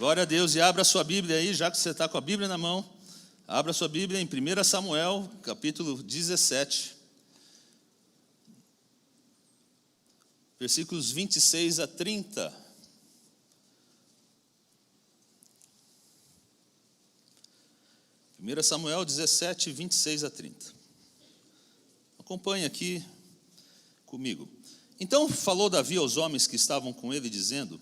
Glória a Deus, e abra a sua Bíblia aí, já que você está com a Bíblia na mão. Abra a sua Bíblia em 1 Samuel, capítulo 17. Versículos 26 a 30. Primeira Samuel 17, 26 a 30. Acompanhe aqui comigo. Então falou Davi aos homens que estavam com ele, dizendo: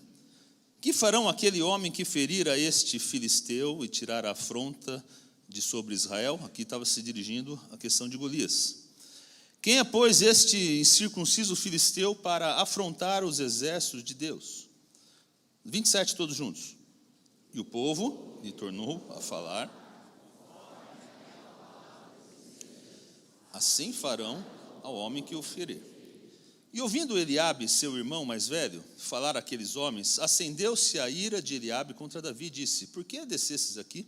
que farão aquele homem que ferir a este filisteu e tirar a afronta de sobre Israel? Aqui estava se dirigindo à questão de Golias. Quem é, pois, este incircunciso filisteu para afrontar os exércitos de Deus? 27, todos juntos. E o povo lhe tornou a falar: assim farão ao homem que o ferir. E ouvindo Eliabe, seu irmão mais velho, falar àqueles homens, acendeu-se a ira de Eliabe contra Davi e disse: por que descesses aqui?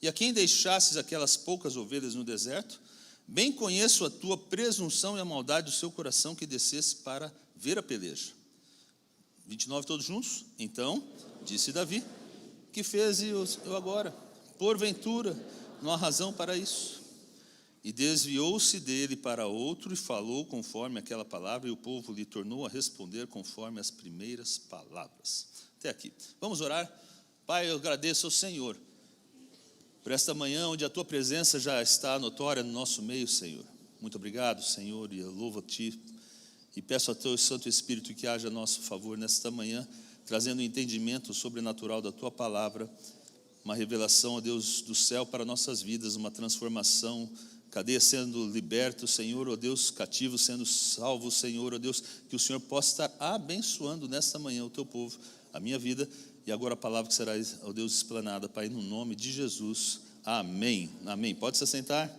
E a quem deixasses aquelas poucas ovelhas no deserto? Bem conheço a tua presunção e a maldade do seu coração, que descesse para ver a peleja. 29, todos juntos? Então, disse Davi: que fez eu agora? Porventura, não há razão para isso. E desviou-se dele para outro e falou conforme aquela palavra, e o povo lhe tornou a responder conforme as primeiras palavras. Até aqui. Vamos orar? Pai, eu agradeço ao Senhor por esta manhã, onde a tua presença já está notória no nosso meio, Senhor. Muito obrigado, Senhor, e eu louvo a ti e peço a teu Santo Espírito que haja a nosso favor nesta manhã, trazendo um entendimento sobrenatural da tua palavra, uma revelação, ó Deus, do céu para nossas vidas, uma transformação, cadeias sendo libertos, Senhor, ó Deus, cativos sendo salvos, Senhor, ó Deus, que o Senhor possa estar abençoando nesta manhã o teu povo, a minha vida, e agora a palavra que será, ó Deus, explanada, Pai, no nome de Jesus, amém, amém. Pode se assentar?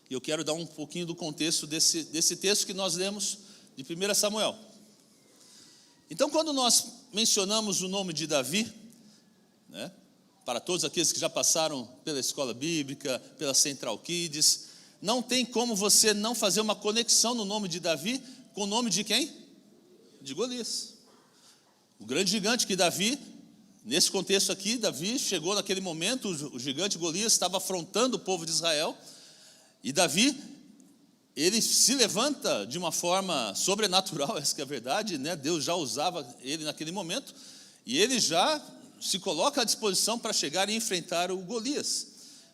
E eu quero dar um pouquinho do contexto desse texto que nós lemos de 1 Samuel. Então, quando nós mencionamos o nome de Davi, né, para todos aqueles que já passaram pela escola bíblica, pela Central Kids, não tem como você não fazer uma conexão no nome de Davi com o nome de quem? De Golias. O grande gigante que Davi, nesse contexto aqui, Davi chegou naquele momento, o gigante Golias estava afrontando o povo de Israel, e Davi, ele se levanta de uma forma sobrenatural, essa que é a verdade, né? Deus já usava ele naquele momento, e ele já se coloca à disposição para chegar e enfrentar o Golias.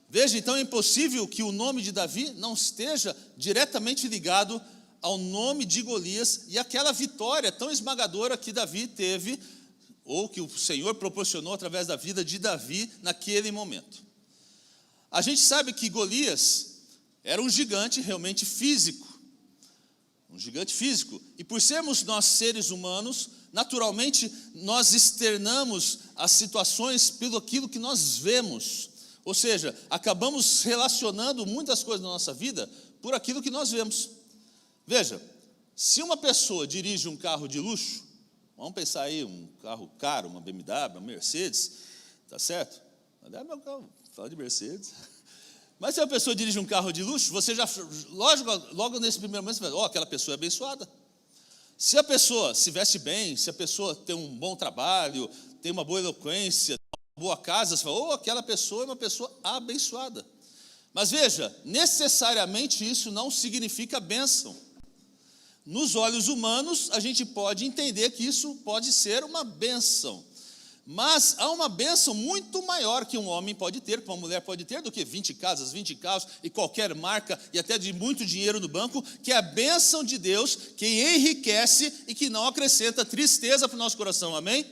Veja, então é impossível que o nome de Davi não esteja diretamente ligado ao nome de Golias e aquela vitória tão esmagadora que Davi teve, ou que o Senhor proporcionou através da vida de Davi naquele momento. A gente sabe que Golias era um gigante realmente físico, um gigante físico, e por sermos nós seres humanos, naturalmente nós externamos as situações pelo aquilo que nós vemos, ou seja, acabamos relacionando muitas coisas na nossa vida por aquilo que nós vemos. Veja, se uma pessoa dirige um carro de luxo, vamos pensar aí, um carro caro, uma BMW, uma Mercedes, tá certo? Não é meu carro, fala de Mercedes. Mas se uma pessoa dirige um carro de luxo, você já, logo nesse primeiro momento, você vai, aquela pessoa é abençoada. Se a pessoa se veste bem, se a pessoa tem um bom trabalho, tem uma boa eloquência, uma boa casa, você fala, aquela pessoa é uma pessoa abençoada. Mas veja, necessariamente isso não significa bênção. Nos olhos humanos, a gente pode entender que isso pode ser uma bênção. Mas há uma bênção muito maior que um homem pode ter, que uma mulher pode ter, do que 20 casas, 20 carros e qualquer marca e até de muito dinheiro no banco, que é a bênção de Deus, que enriquece e que não acrescenta tristeza para o nosso coração, amém?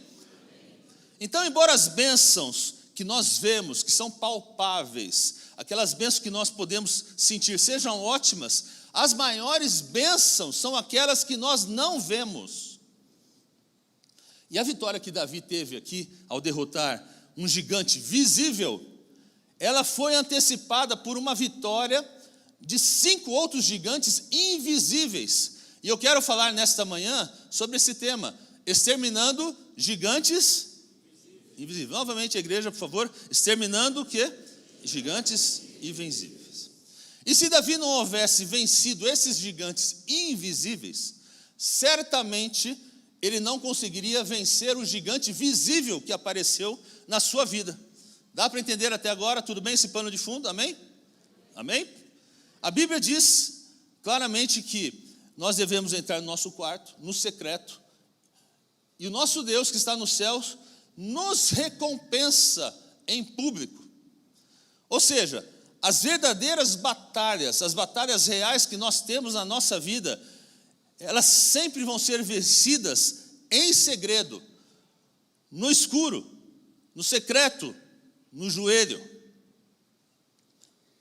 Então, embora as bênçãos que nós vemos, que são palpáveis, aquelas bênçãos que nós podemos sentir sejam ótimas, as maiores bênçãos são aquelas que nós não vemos. E a vitória que Davi teve aqui, ao derrotar um gigante visível, ela foi antecipada por uma vitória de 5 outros gigantes invisíveis. E eu quero falar nesta manhã sobre esse tema, exterminando gigantes invisíveis. Novamente a igreja, por favor, exterminando o quê? Gigantes invisíveis. E se Davi não houvesse vencido esses gigantes invisíveis, certamente ele não conseguiria vencer o gigante visível que apareceu na sua vida. Dá para entender até agora? Tudo bem esse pano de fundo? Amém? Amém? A Bíblia diz claramente que nós devemos entrar no nosso quarto, no secreto, e o nosso Deus que está nos céus nos recompensa em público. Ou seja, as verdadeiras batalhas, as batalhas reais que nós temos na nossa vida, elas sempre vão ser vencidas em segredo, no escuro, no secreto, no joelho.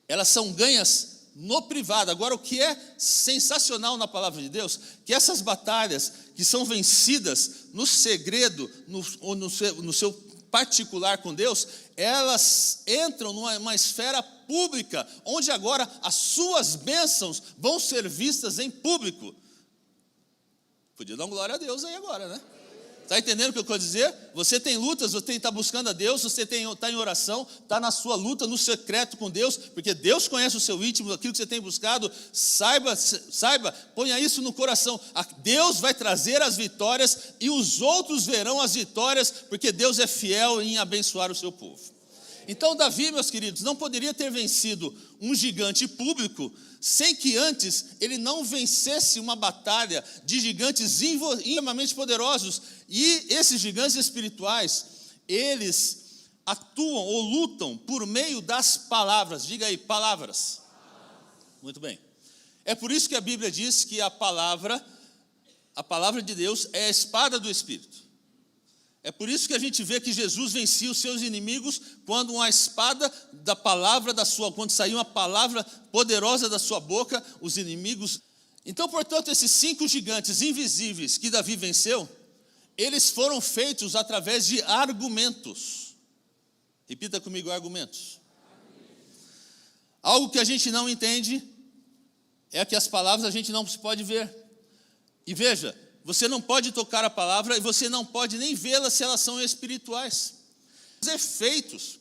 Elas são ganhas no privado. Agora, o que é sensacional na palavra de Deus, que essas batalhas que são vencidas no segredo, ou no seu particular com Deus, elas entram numa esfera pública, onde agora as suas bênçãos vão ser vistas em público. Podia dar uma glória a Deus aí agora, né? Está entendendo o que eu quero dizer? Você tem lutas, você está buscando a Deus, você está em oração, está na sua luta, no secreto com Deus, porque Deus conhece o seu íntimo, aquilo que você tem buscado. Saiba, ponha isso no coração. Deus vai trazer as vitórias e os outros verão as vitórias, porque Deus é fiel em abençoar o seu povo. Então Davi, meus queridos, não poderia ter vencido um gigante público sem que antes ele não vencesse uma batalha de gigantes extremamente poderosos. E esses gigantes espirituais, eles atuam ou lutam por meio das palavras. Diga aí, palavras. Muito bem. É por isso que a Bíblia diz que a palavra de Deus é a espada do Espírito. É por isso que a gente vê que Jesus vencia os seus inimigos quando uma espada da palavra quando saiu uma palavra poderosa da sua boca, os inimigos. Então, portanto, esses 5 gigantes invisíveis que Davi venceu, eles foram feitos através de argumentos. Repita comigo, argumentos. Algo que a gente não entende é que as palavras a gente não pode ver. E veja, você não pode tocar a palavra e você não pode nem vê-las se elas são espirituais. Os efeitos,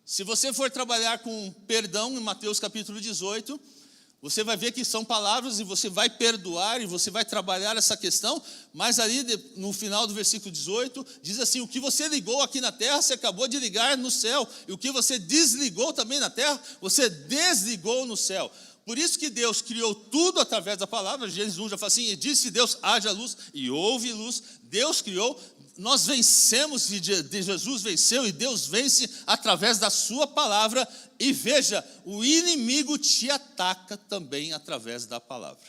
se você for trabalhar com perdão em Mateus capítulo 18, você vai ver que são palavras e você vai perdoar e você vai trabalhar essa questão, mas ali no final do versículo 18, diz assim: o que você ligou aqui na terra, você acabou de ligar no céu, e o que você desligou também na terra, você desligou no céu. Por isso que Deus criou tudo através da palavra. Gênesis 1 já fala assim: e disse Deus, haja luz, e houve luz. Deus criou, nós vencemos, de Jesus venceu, e Deus vence através da sua palavra. E veja, o inimigo te ataca também através da palavra.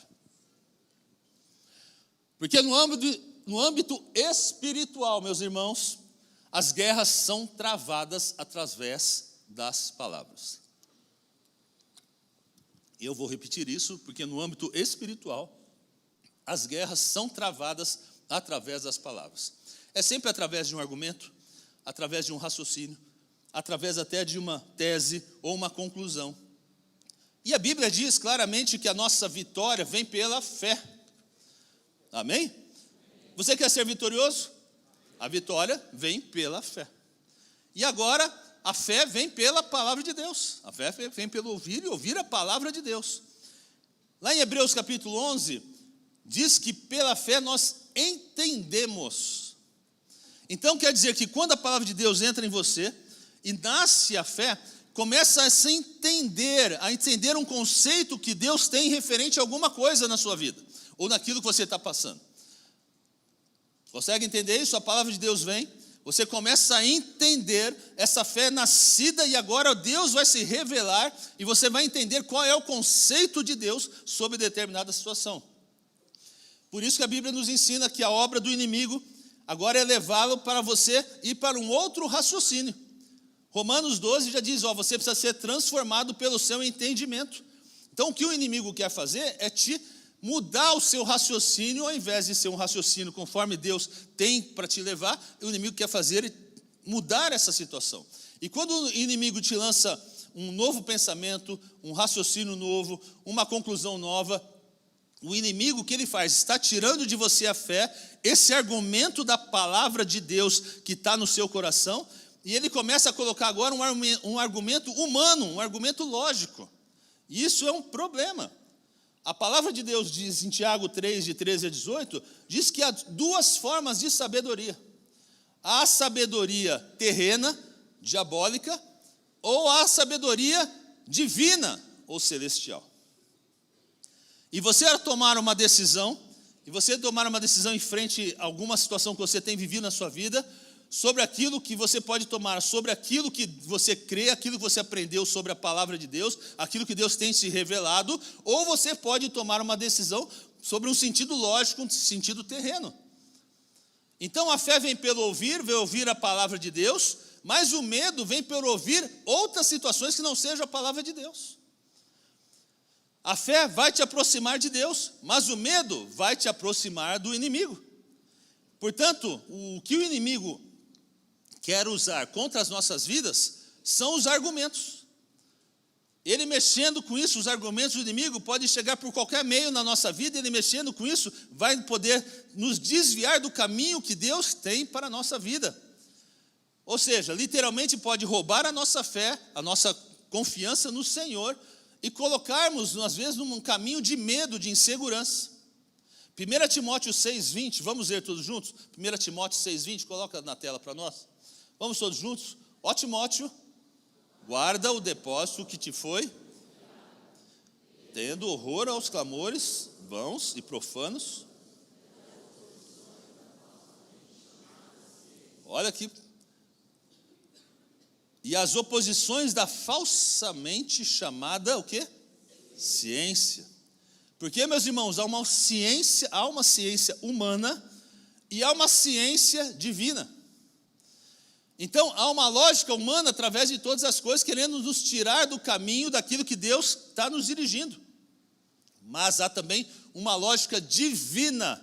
Porque no âmbito espiritual, meus irmãos, as guerras são travadas através das palavras. Eu vou repetir isso, porque no âmbito espiritual, as guerras são travadas através das palavras. É sempre através de um argumento, através de um raciocínio, através até de uma tese ou uma conclusão. E a Bíblia diz claramente que a nossa vitória vem pela fé. Amém? Você quer ser vitorioso? A vitória vem pela fé. E agora, a fé vem pela palavra de Deus. A fé vem pelo ouvir e ouvir a palavra de Deus. Lá em Hebreus capítulo 11, diz que pela fé nós entendemos. Então quer dizer que quando a palavra de Deus entra em você e nasce a fé, começa a se entender, um conceito que Deus tem referente a alguma coisa na sua vida, ou naquilo que você está passando. Consegue entender isso? A palavra de Deus vem, você começa a entender essa fé nascida, e agora Deus vai se revelar, e você vai entender qual é o conceito de Deus sobre determinada situação. Por isso que a Bíblia nos ensina que a obra do inimigo agora é levá-lo para você ir para um outro raciocínio. Romanos 12 já diz, você precisa ser transformado pelo seu entendimento. Então o que o inimigo quer fazer é te mudar o seu raciocínio, ao invés de ser um raciocínio conforme Deus tem para te levar, o inimigo quer fazer mudar essa situação. E quando o inimigo te lança um novo pensamento, um raciocínio novo, uma conclusão nova, o inimigo, o que ele faz? Está tirando de você a fé, esse argumento da palavra de Deus que está no seu coração, e ele começa a colocar agora um argumento humano, um argumento lógico. E isso é um problema. A palavra de Deus diz em Tiago 3, de 13 a 18, diz que há duas formas de sabedoria. Há a sabedoria terrena, diabólica, ou a sabedoria divina ou celestial. E você tomar uma decisão em frente a alguma situação que você tem vivido na sua vida, sobre aquilo que você pode tomar, sobre aquilo que você crê, aquilo que você aprendeu sobre a palavra de Deus, aquilo que Deus tem se revelado, ou você pode tomar uma decisão sobre um sentido lógico, um sentido terreno. Então a fé vem pelo ouvir a palavra de Deus, mas o medo vem por ouvir outras situações que não sejam a palavra de Deus. A fé vai te aproximar de Deus, mas o medo vai te aproximar do inimigo. Portanto, o que o inimigo quer usar contra as nossas vidas são os argumentos. Ele mexendo com isso, os argumentos do inimigo podem chegar por qualquer meio na nossa vida, ele mexendo com isso vai poder nos desviar do caminho que Deus tem para a nossa vida. Ou seja, literalmente pode roubar a nossa fé, a nossa confiança no Senhor e colocarmos, às vezes, num caminho de medo, de insegurança. 1 Timóteo 6,20, vamos ler todos juntos? 1 Timóteo 6,20, coloca na tela para nós. Vamos todos juntos? Ó Timóteo, guarda o depósito que te foi, tendo horror aos clamores vãos e profanos. Olha aqui. E as oposições da falsamente chamada, o quê? Ciência. Porque, meus irmãos, há uma ciência humana e há uma ciência divina. Então, há uma lógica humana através de todas as coisas, querendo nos tirar do caminho daquilo que Deus está nos dirigindo. Mas há também uma lógica divina,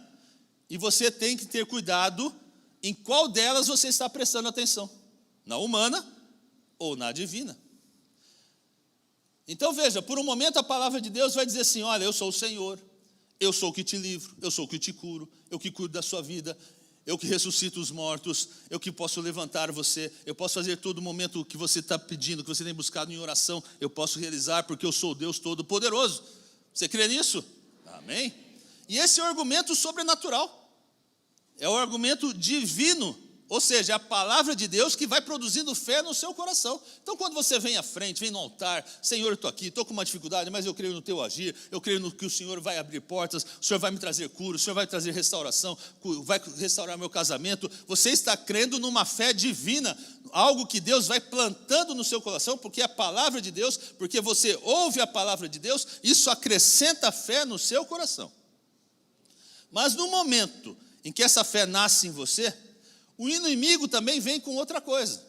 e você tem que ter cuidado em qual delas você está prestando atenção, na humana ou na divina. Então veja, por um momento a palavra de Deus vai dizer assim: olha, eu sou o Senhor, eu sou o que te livro, eu sou o que te curo, eu que cuido da sua vida, eu que ressuscito os mortos, eu que posso levantar você, eu posso fazer todo momento o que você está pedindo, que você tem buscado em oração, eu posso realizar porque eu sou o Deus Todo-Poderoso. Você crê nisso? Amém? E esse é o argumento sobrenatural, é o argumento divino, ou seja, a palavra de Deus que vai produzindo fé no seu coração. Então quando você vem à frente, vem no altar: Senhor, eu estou aqui, estou com uma dificuldade, mas eu creio no teu agir, eu creio no que o Senhor vai abrir portas, o Senhor vai me trazer cura, o Senhor vai trazer restauração, vai restaurar meu casamento. Você está crendo numa fé divina, algo que Deus vai plantando no seu coração, porque é a palavra de Deus, porque você ouve a palavra de Deus, isso acrescenta fé no seu coração. Mas no momento em que essa fé nasce em você, o inimigo também vem com outra coisa.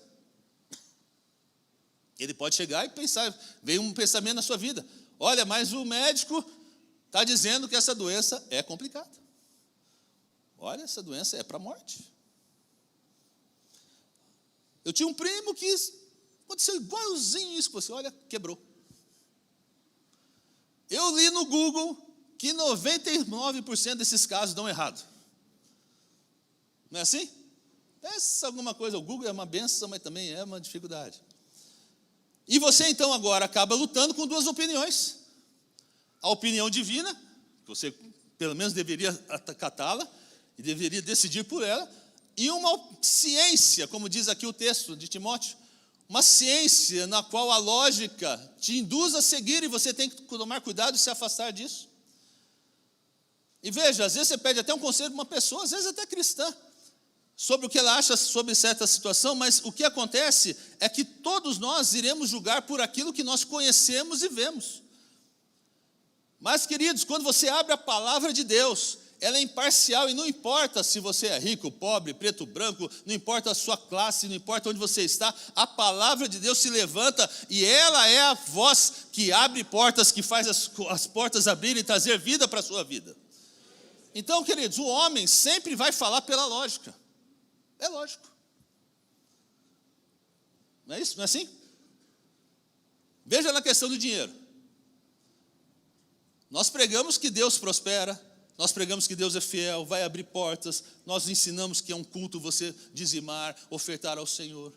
Ele pode chegar e pensar, vem um pensamento na sua vida: olha, mas o médico está dizendo que essa doença é complicada. Olha, essa doença é para a morte. Eu tinha um primo que aconteceu igualzinho isso com você, olha, quebrou. Eu li no Google que 99% desses casos dão errado. Não é assim? Pensa alguma coisa, o Google é uma bênção, mas também é uma dificuldade. E você então agora acaba lutando com duas opiniões: a opinião divina, que você pelo menos deveria acatá-la e deveria decidir por ela, e uma ciência, como diz aqui o texto de Timóteo, uma ciência na qual a lógica te induz a seguir, e você tem que tomar cuidado e se afastar disso. E veja, às vezes você pede até um conselho de uma pessoa, às vezes até cristã, sobre o que ela acha sobre certa situação, mas o que acontece é que todos nós iremos julgar por aquilo que nós conhecemos e vemos. Mas, queridos, quando você abre a palavra de Deus, ela é imparcial, e não importa se você é rico, pobre, preto, branco, não importa a sua classe, não importa onde você está, a palavra de Deus se levanta, e ela é a voz que abre portas, que faz as portas abrirem e trazer vida para a sua vida. Então, queridos, o homem sempre vai falar pela lógica. É lógico. Não é isso? Não é assim? Veja na questão do dinheiro. Nós pregamos que Deus prospera, nós pregamos que Deus é fiel, vai abrir portas, nós ensinamos que é um culto você dizimar, ofertar ao Senhor.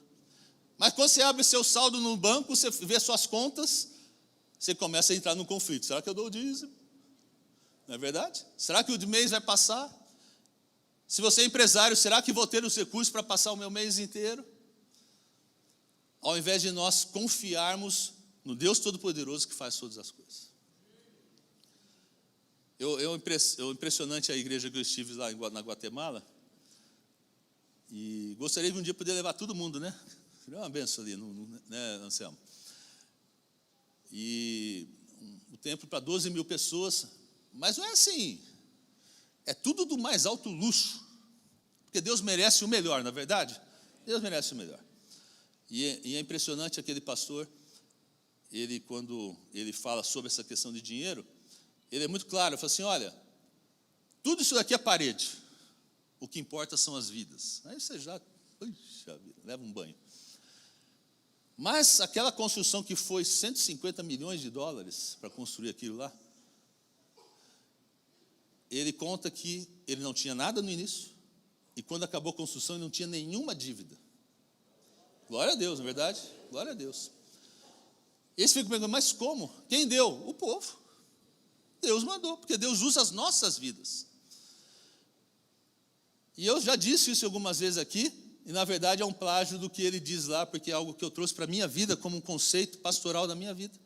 Mas quando você abre seu saldo no banco, você vê suas contas, você começa a entrar num conflito. Será que eu dou o dízimo? Não é verdade? Será que o mês vai passar? Se você é empresário, será que vou ter os recursos para passar o meu mês inteiro? Ao invés de nós confiarmos no Deus Todo-Poderoso que faz todas as coisas. Impressionante a igreja que eu estive lá na Guatemala. E gostaria de um dia poder levar todo mundo, né? Seria uma benção ali, né, Anselmo? E o templo para 12 mil pessoas, mas não é assim. É tudo do mais alto luxo. Porque Deus merece o melhor, não é verdade? Deus merece o melhor. E é impressionante aquele pastor, quando ele fala sobre essa questão de dinheiro, ele é muito claro, ele fala assim, olha, tudo isso daqui é parede, o que importa são as vidas. Aí você já, puxa vida, leva um banho. Mas aquela construção que foi 150 milhões de dólares para construir aquilo lá, ele conta que ele não tinha nada no início, e quando acabou a construção ele não tinha nenhuma dívida. Glória a Deus, não é verdade? Glória a Deus. E eles ficam perguntando, mas como? Quem deu? O povo. Deus mandou, porque Deus usa as nossas vidas. E eu já disse isso algumas vezes aqui, e na verdade é um plágio do que ele diz lá, porque é algo que eu trouxe para a minha vida, como um conceito pastoral da minha vida.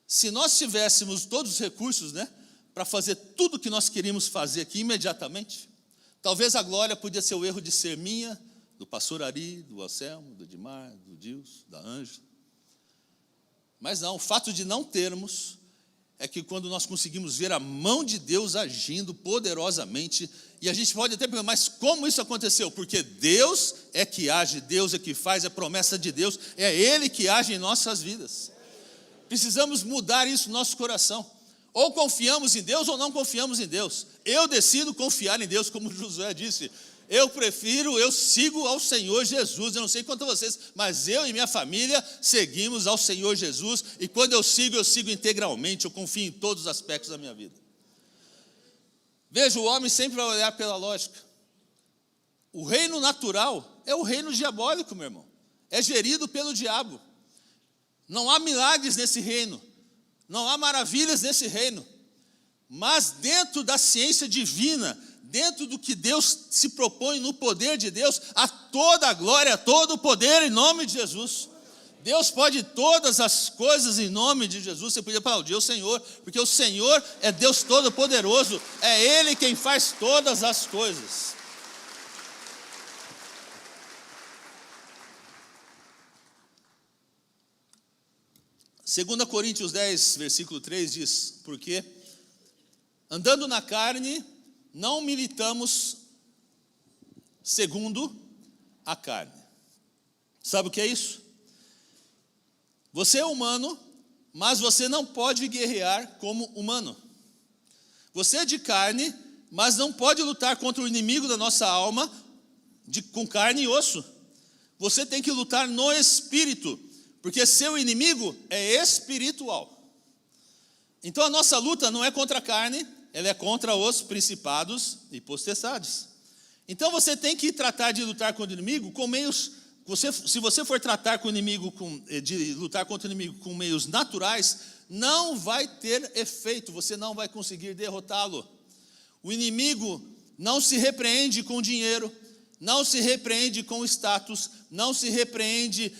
Se nós tivéssemos todos os recursos, né, para fazer tudo o que nós queríamos fazer aqui imediatamente, talvez a glória podia ser o erro de ser minha, do pastor Ari, do Anselmo, do Edmar, do Dilson, da Ângela. Mas não, o fato de não termos é que quando nós conseguimos ver a mão de Deus agindo poderosamente, e a gente pode até perguntar, mas como isso aconteceu? Porque Deus é que age, Deus é que faz, é promessa de Deus, é Ele que age em nossas vidas. Precisamos mudar isso no nosso coração. Ou confiamos em Deus ou não confiamos em Deus. Eu decido confiar em Deus, como Josué disse. Eu sigo ao Senhor Jesus. Eu não sei quanto a vocês, mas eu e minha família seguimos ao Senhor Jesus. E quando eu sigo integralmente. Eu confio em todos os aspectos da minha vida. Veja, o homem sempre vai olhar pela lógica. O reino natural é o reino diabólico, meu irmão. É gerido pelo diabo. Não há milagres nesse reino. Não há maravilhas nesse reino. Mas dentro da ciência divina, dentro do que Deus se propõe no poder de Deus, há toda a glória, todo o poder em nome de Jesus. Deus pode todas as coisas em nome de Jesus. Você podia aplaudir o Senhor, porque o Senhor é Deus Todo-Poderoso, é Ele quem faz todas as coisas. Segunda Coríntios 10, versículo 3 diz, porque andando na carne, não militamos segundo a carne. Sabe o que é isso? Você é humano, mas você não pode guerrear como humano. Você é de carne, mas não pode lutar contra o inimigo da nossa alma com carne e osso. Você tem que lutar no espírito, porque seu inimigo é espiritual. Então a nossa luta não é contra a carne, ela é contra os principados e potestades. Então você tem que tratar de lutar contra o inimigo com meios. Se você for tratar com o inimigo de lutar contra o inimigo com meios naturais, não vai ter efeito, você não vai conseguir derrotá-lo. O inimigo não se repreende com dinheiro, não se repreende com status, não se repreende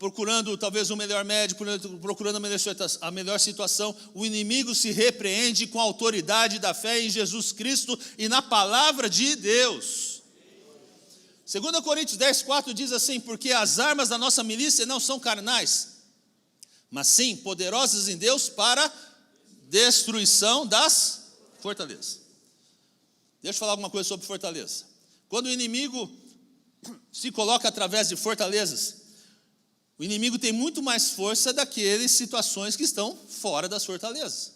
procurando talvez um melhor médico, procurando a melhor situação. O inimigo se repreende com a autoridade da fé em Jesus Cristo e na palavra de Deus. 2 Coríntios 10, 4 diz assim, porque as armas da nossa milícia não são carnais, mas sim poderosas em Deus para destruição das fortalezas. Deixa eu falar alguma coisa sobre fortaleza. Quando o inimigo se coloca através de fortalezas, o inimigo tem muito mais força daquelas situações que estão fora das fortalezas.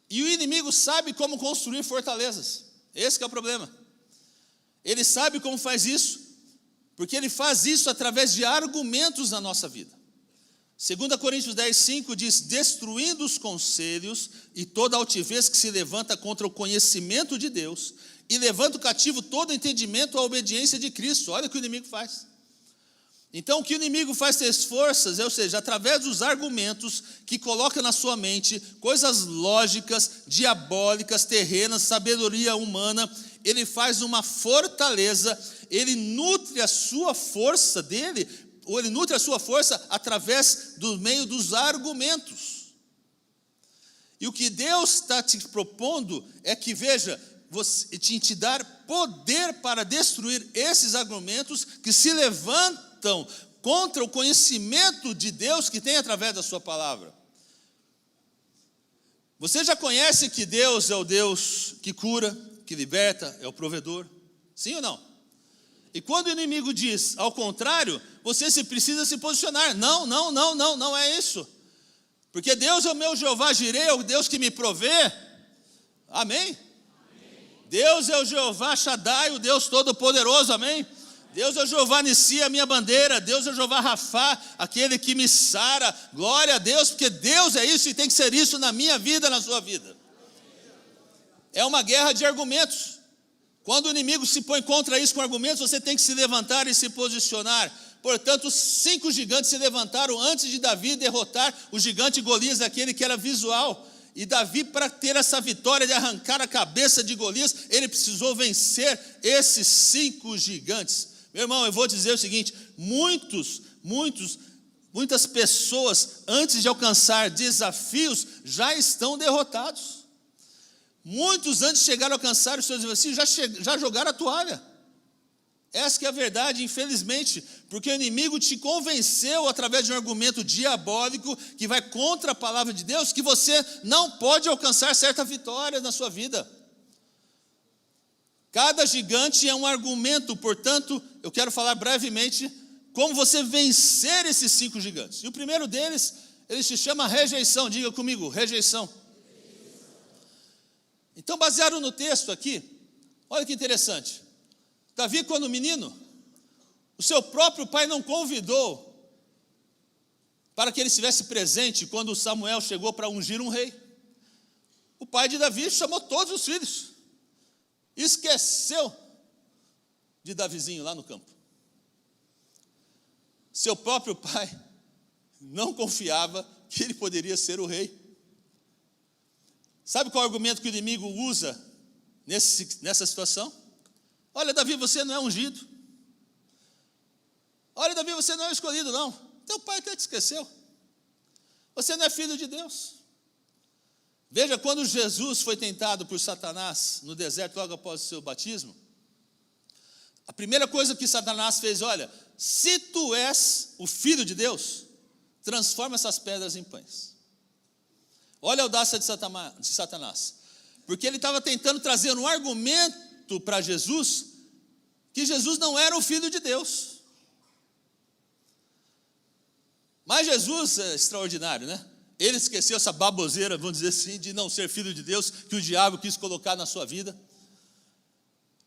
E o inimigo sabe como construir fortalezas. Esse que é o problema. Ele sabe como faz isso, porque ele faz isso através de argumentos na nossa vida. 2 Coríntios 10, 5 diz, destruindo os conselhos e toda altivez que se levanta contra o conhecimento de Deus, e levando cativo todo entendimento à obediência de Cristo. Olha o que o inimigo faz. Então o que o inimigo faz ter forças, ou seja, através dos argumentos que coloca na sua mente, coisas lógicas, diabólicas, terrenas, sabedoria humana, ele faz uma fortaleza, ele nutre a sua força dele, ou ele nutre a sua força através do meio dos argumentos. E o que Deus está te propondo é que, veja, te dar poder para destruir esses argumentos que se levantam contra o conhecimento de Deus que tem através da sua palavra. Você já conhece que Deus é o Deus que cura, que liberta, é o provedor? Sim ou não? E quando o inimigo diz ao contrário, você precisa se posicionar. Não é isso. Porque Deus é o meu Jeová Jireh, é o Deus que me provê. Amém? Deus é o Jeová Shaddai, o Deus Todo-Poderoso, amém? Deus é o Jeová Nissi, a minha bandeira. Deus é o Jeová Rafá, aquele que me sara. Glória a Deus, porque Deus é isso e tem que ser isso na minha vida, na sua vida. É uma guerra de argumentos. Quando o inimigo se põe contra isso com argumentos, você tem que se levantar e se posicionar. Portanto, os 5 gigantes se levantaram antes de Davi derrotar o gigante Golias, aquele que era visual. E Davi, para ter essa vitória de arrancar a cabeça de Golias, ele precisou vencer esses 5 gigantes. Meu irmão, eu vou dizer o seguinte: muitas pessoas, antes de alcançar desafios, já estão derrotados. Muitos, antes de chegar a alcançar os seus desafios, já jogaram a toalha. Essa que é a verdade, infelizmente, porque o inimigo te convenceu através de um argumento diabólico que vai contra a palavra de Deus, que você não pode alcançar certa vitória na sua vida. Cada gigante é um argumento, portanto, eu quero falar brevemente como você vencer esses 5 gigantes. E o primeiro deles, ele se chama rejeição. Diga comigo, rejeição. Então, baseado no texto aqui, olha que interessante. Davi, quando menino, o seu próprio pai não convidou para que ele estivesse presente quando Samuel chegou para ungir um rei. O pai de Davi chamou todos os filhos, esqueceu de Davizinho lá no campo. Seu próprio pai não confiava que ele poderia ser o rei. Sabe qual é o argumento que o inimigo usa nessa situação? Olha, Davi, você não é ungido. Olha, Davi, você não é escolhido, não. Teu pai até te esqueceu. Você não é filho de Deus. Veja, quando Jesus foi tentado por Satanás no deserto logo após o seu batismo, a primeira coisa que Satanás fez: olha, se tu és o filho de Deus, transforma essas pedras em pães. Olha a audácia de Satanás. Porque ele estava tentando trazer um argumento para Jesus, que Jesus não era o Filho de Deus. Mas Jesus é extraordinário, né? Ele esqueceu essa baboseira, vamos dizer assim, de não ser Filho de Deus, que o diabo quis colocar na sua vida.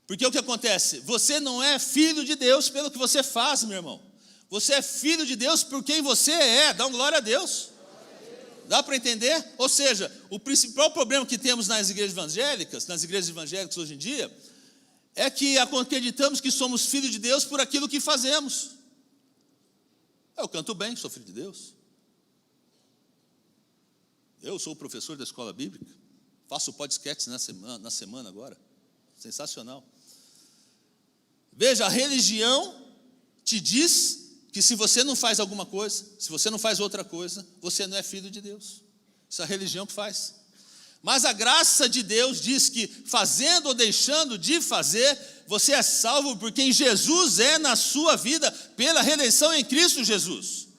Porque o que acontece? Você não é filho de Deus pelo que você faz, meu irmão. Você é filho de Deus por quem você é. Dá uma glória a Deus. Dá para entender? Ou seja, o principal problema que temos nas igrejas evangélicas hoje em dia, é que acreditamos que somos filhos de Deus por aquilo que fazemos. Eu canto bem, sou filho de Deus. Eu sou o professor da escola bíblica, faço podcast na semana agora. Sensacional. Veja, a religião te diz que se você não faz alguma coisa, se você não faz outra coisa, você não é filho de Deus. Isso é a religião que faz. Mas a graça de Deus diz que, fazendo ou deixando de fazer, você é salvo por quem Jesus é na sua vida, pela redenção em Cristo Jesus.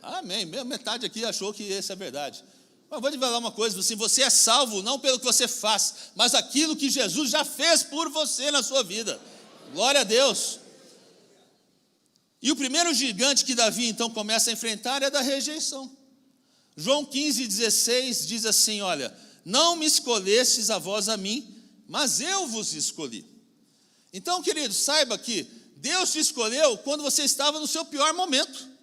Amém. Metade aqui achou que essa é a verdade. Mas vou te falar uma coisa, você é salvo não pelo que você faz, mas aquilo que Jesus já fez por você na sua vida. Glória a Deus. E o primeiro gigante que Davi então começa a enfrentar é da rejeição. João 15,16 diz assim: olha, não me escolhestes a vós a mim, mas eu vos escolhi. Então, querido, saiba que Deus te escolheu quando você estava no seu pior momento.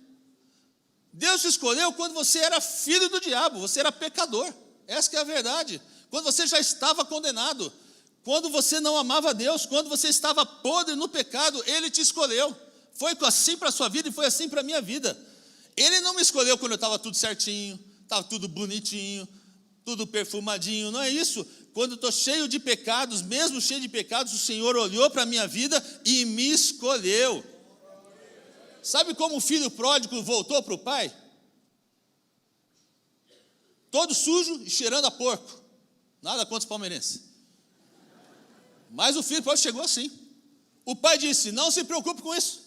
Deus te escolheu quando você era filho do diabo, você era pecador. Essa que é a verdade. Quando você já estava condenado, quando você não amava Deus, quando você estava podre no pecado, Ele te escolheu. Foi assim para a sua vida e foi assim para a minha vida. Ele não me escolheu quando eu estava tudo certinho, estava tudo bonitinho, tudo perfumadinho, não é isso. Quando eu estou cheio de pecados, mesmo cheio de pecados, o Senhor olhou para a minha vida e me escolheu. Sabe como o filho pródigo voltou para o pai? Todo sujo e cheirando a porco. Nada contra os palmeirenses. Mas o filho pródigo chegou assim. O pai disse, não se preocupe com isso.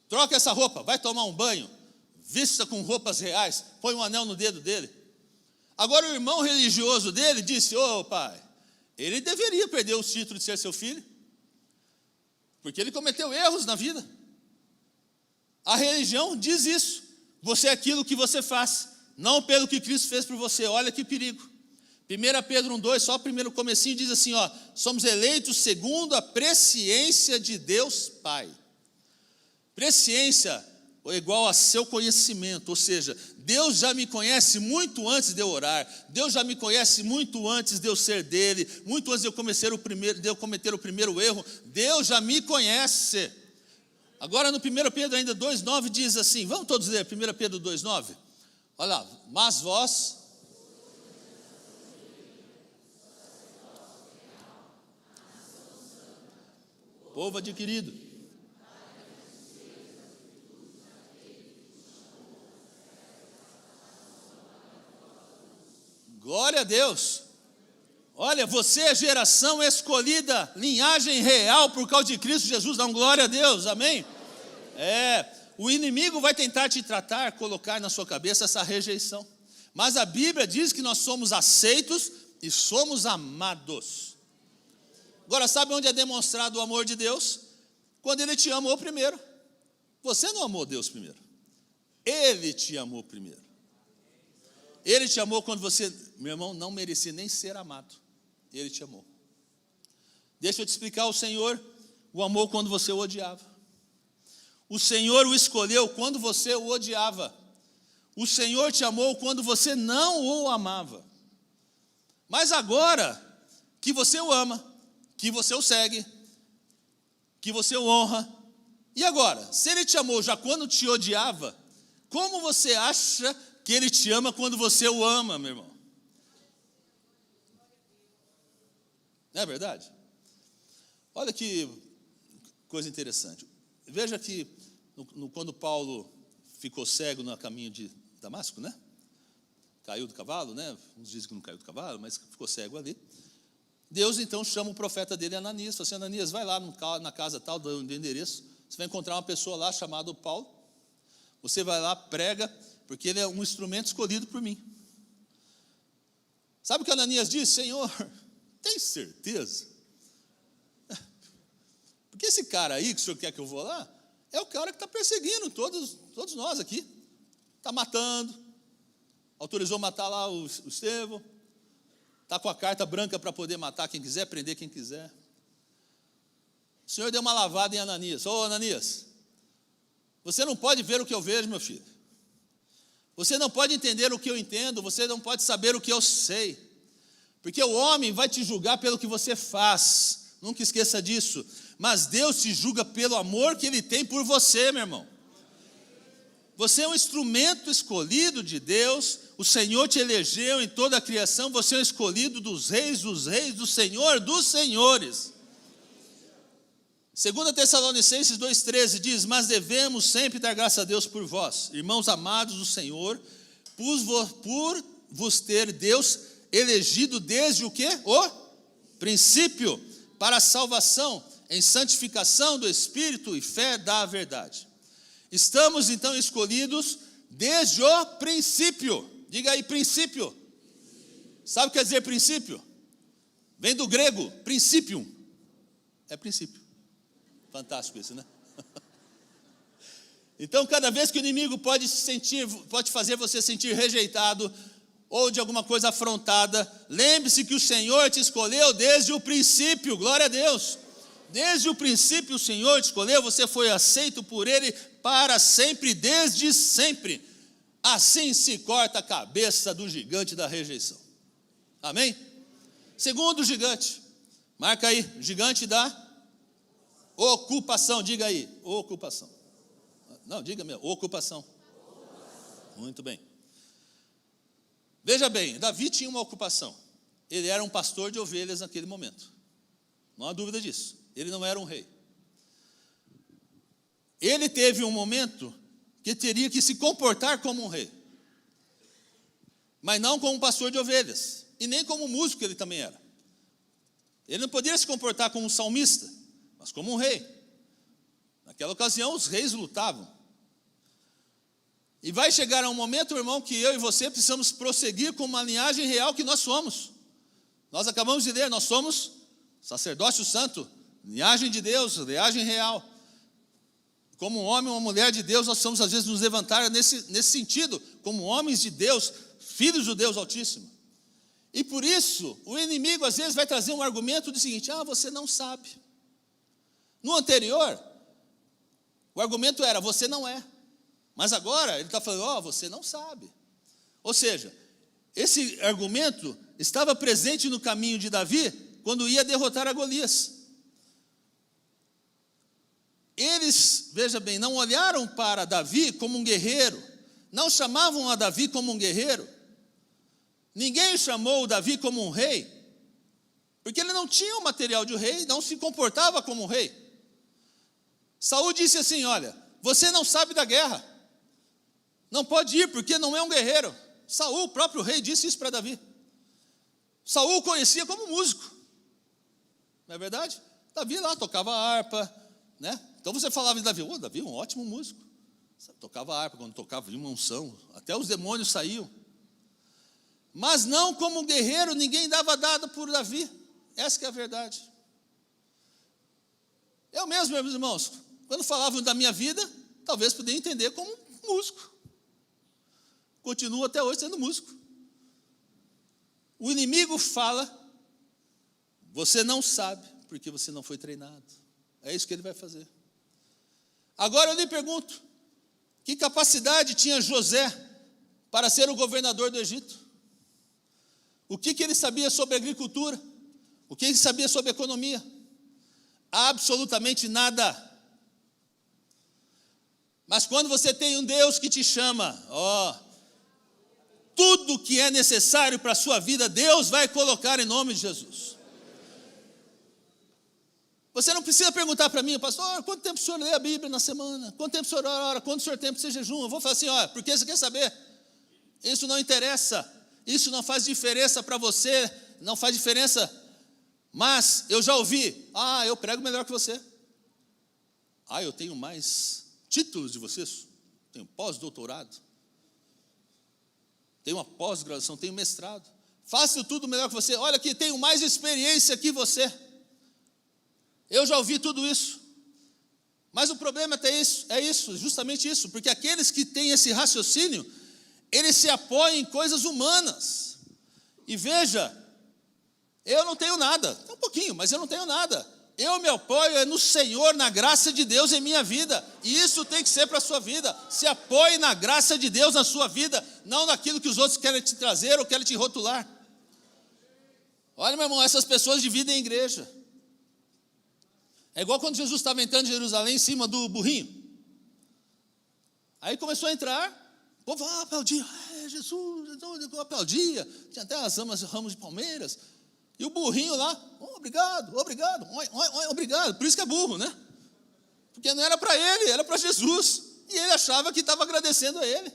Troca essa roupa, vai tomar um banho, vista com roupas reais, põe um anel no dedo dele. Agora o irmão religioso dele disse, pai, ele deveria perder o título de ser seu filho, porque ele cometeu erros na vida. A religião diz isso, você é aquilo que você faz, não pelo que Cristo fez por você. Olha que perigo. 1 Pedro 1,2, só o primeiro comecinho diz assim, somos eleitos segundo a presciência de Deus Pai. Presciência é igual a seu conhecimento, ou seja, Deus já me conhece muito antes de eu orar, Deus já me conhece muito antes de eu ser dele, muito antes de eu cometer o primeiro erro, Deus já me conhece. Agora no 1 Pedro ainda 2,9 diz assim, vamos todos ler 1 Pedro 2,9? Olha lá, mas vós... Povo adquirido. Glória a Deus. Olha, você é geração escolhida, linhagem real por causa de Cristo Jesus. Dá um glória a Deus, amém? O inimigo vai tentar te tratar, colocar na sua cabeça essa rejeição. Mas a Bíblia diz que nós somos aceitos e somos amados. Agora, sabe onde é demonstrado o amor de Deus? Quando Ele te amou primeiro. Você não amou Deus primeiro. Ele te amou primeiro. Ele te amou quando você, meu irmão, não merecia nem ser amado. Ele te amou. Deixa eu te explicar, o Senhor o amou quando você o odiava. O Senhor o escolheu quando você o odiava. O Senhor te amou quando você não o amava. Mas agora que você o ama, que você o segue, que você o honra, e agora, se Ele te amou já quando te odiava, como você acha que Ele te ama quando você o ama, meu irmão? Não é verdade? Olha que coisa interessante. Veja que quando Paulo ficou cego no caminho de Damasco, né? Caiu do cavalo, né? Uns dizem que não caiu do cavalo, mas ficou cego ali. Deus então chama o profeta dele, Ananias, fala assim, Ananias, vai lá na casa tal, do endereço, você vai encontrar uma pessoa lá chamada Paulo, você vai lá, prega, porque ele é um instrumento escolhido por mim. Sabe o que Ananias disse? Senhor, tem certeza? Porque esse cara aí que o senhor quer que eu vou lá, é o cara que está perseguindo todos nós aqui, está matando, autorizou matar lá o Estevão, está com a carta branca para poder matar quem quiser, prender quem quiser. O Senhor deu uma lavada em Ananias. Ananias, você não pode ver o que eu vejo, meu filho. Você não pode entender o que eu entendo, você não pode saber o que eu sei. Porque o homem vai te julgar pelo que você faz. Nunca esqueça disso. Mas Deus te julga pelo amor que Ele tem por você, meu irmão. Você é um instrumento escolhido de Deus, o Senhor te elegeu em toda a criação, você é um escolhido dos reis, do Senhor dos senhores. 2 Tessalonicenses 2,13 diz, mas devemos sempre dar graças a Deus por vós, irmãos amados do Senhor, por vos ter Deus elegido desde o quê? O princípio, para a salvação, em santificação do Espírito e fé da verdade. Estamos então escolhidos desde o princípio. Diga aí, princípio. Sabe o que quer dizer princípio? Vem do grego, principium. É princípio. Fantástico isso, né? Então, cada vez que o inimigo pode fazer você sentir rejeitado ou de alguma coisa afrontada, lembre-se que o Senhor te escolheu desde o princípio. Glória a Deus. Desde o princípio o Senhor te escolheu, você foi aceito por Ele para sempre, desde sempre. Assim se corta a cabeça do gigante da rejeição. Amém? Segundo gigante, marca aí, gigante da Ocupação, diga aí, ocupação. Não, diga mesmo, ocupação. Muito bem. Veja bem, Davi tinha uma ocupação. Ele era um pastor de ovelhas naquele momento. Não há dúvida disso. Ele não era um rei. Ele teve um momento que teria que se comportar como um rei. Mas não como um pastor de ovelhas. E nem como músico ele também era. Ele não poderia se comportar como um salmista, mas como um rei. Naquela ocasião, os reis lutavam. E vai chegar um momento, irmão, que eu e você precisamos prosseguir com uma linhagem real que nós somos. Nós acabamos de ler, nós somos sacerdócio santo, linhagem de Deus, linhagem real. Como um homem ou uma mulher de Deus, nós precisamos às vezes nos levantar nesse sentido, como homens de Deus, filhos do Deus Altíssimo. E por isso, o inimigo às vezes vai trazer um argumento do seguinte: você não sabe. No anterior, o argumento era: você não é. Mas agora ele está falando: você não sabe. Ou seja, esse argumento estava presente no caminho de Davi quando ia derrotar a Golias. Eles, veja bem, não olharam para Davi como um guerreiro, não chamavam a Davi como um guerreiro. Ninguém chamou o Davi como um rei, porque ele não tinha o material de um rei, não se comportava como um rei. Saul disse assim: olha, você não sabe da guerra, não pode ir porque não é um guerreiro. Saul, o próprio rei, disse isso para Davi. Saul o conhecia como músico, não é verdade? Davi lá tocava harpa, né? Então você falava de Davi: Davi é um ótimo músico. Tocava harpa, quando tocava de uma unção, até os demônios saíam. Mas não como um guerreiro, ninguém dava dado por Davi. Essa que é a verdade. Eu mesmo, meus irmãos, quando falavam da minha vida, talvez poderia entender como um músico. Continuo até hoje sendo músico. O inimigo fala: você não sabe, porque você não foi treinado. É isso que ele vai fazer. Agora eu lhe pergunto: que capacidade tinha José para ser o governador do Egito? O que ele sabia sobre agricultura? O que ele sabia sobre economia? Absolutamente nada. Mas quando você tem um Deus que te chama, tudo que é necessário para a sua vida, Deus vai colocar em nome de Jesus. Você não precisa perguntar para mim: pastor, quanto tempo o senhor lê a Bíblia na semana? Quanto tempo o senhor ora? Quanto o senhor tempo você jejum? Eu vou falar assim: porque você quer saber? Isso não interessa. Isso não faz diferença para você, não faz diferença. Mas eu já ouvi: eu prego melhor que você. Eu tenho mais títulos de vocês. Tenho pós-doutorado. Tenho uma pós-graduação, tenho mestrado. Faço tudo melhor que você. Olha aqui, tenho mais experiência que você. Eu já ouvi tudo isso. Mas o problema é isso, justamente isso. Porque aqueles que têm esse raciocínio, eles se apoiam em coisas humanas. E veja, eu não tenho nada, um pouquinho, mas eu não tenho nada. Eu me apoio no Senhor, na graça de Deus em minha vida. E isso tem que ser para a sua vida. Se apoie na graça de Deus na sua vida, não naquilo que os outros querem te trazer ou querem te rotular. Olha, meu irmão, essas pessoas dividem a igreja. É igual quando Jesus estava entrando em Jerusalém em cima do burrinho. Aí começou a entrar, o povo aplaudia: Jesus, aplaudia. Tinha até as ramos de palmeiras. E o burrinho lá: obrigado, obrigado. Por isso que é burro, né? Porque não era para ele, era para Jesus. E ele achava que estava agradecendo a ele.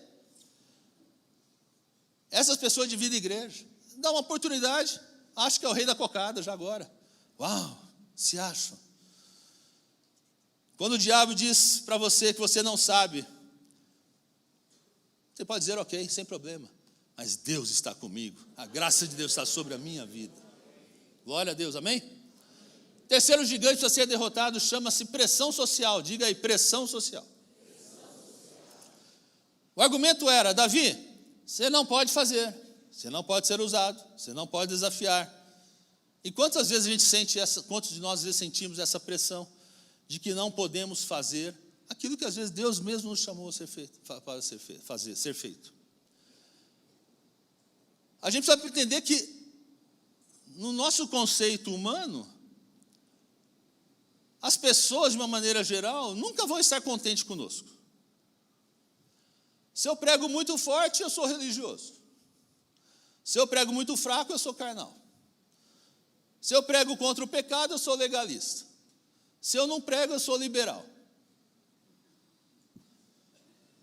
Essas pessoas dividem a igreja. Dá uma oportunidade, acho que é o rei da cocada já agora. Se acham. Quando o diabo diz para você que você não sabe, você pode dizer: ok, sem problema, mas Deus está comigo, a graça de Deus está sobre a minha vida. Glória a Deus, amém? Terceiro gigante a ser derrotado chama-se pressão social. Diga aí, pressão social. O argumento era: Davi, você não pode fazer, você não pode ser usado, você não pode desafiar. E quantas vezes a gente sente quantos de nós às vezes sentimos essa pressão de que não podemos fazer aquilo que às vezes Deus mesmo nos chamou a ser feito, para ser feito. A gente precisa entender que no nosso conceito humano, as pessoas, de uma maneira geral, nunca vão estar contentes conosco. Se eu prego muito forte, eu sou religioso. Se eu prego muito fraco, eu sou carnal. Se eu prego contra o pecado, eu sou legalista. Se eu não prego, eu sou liberal.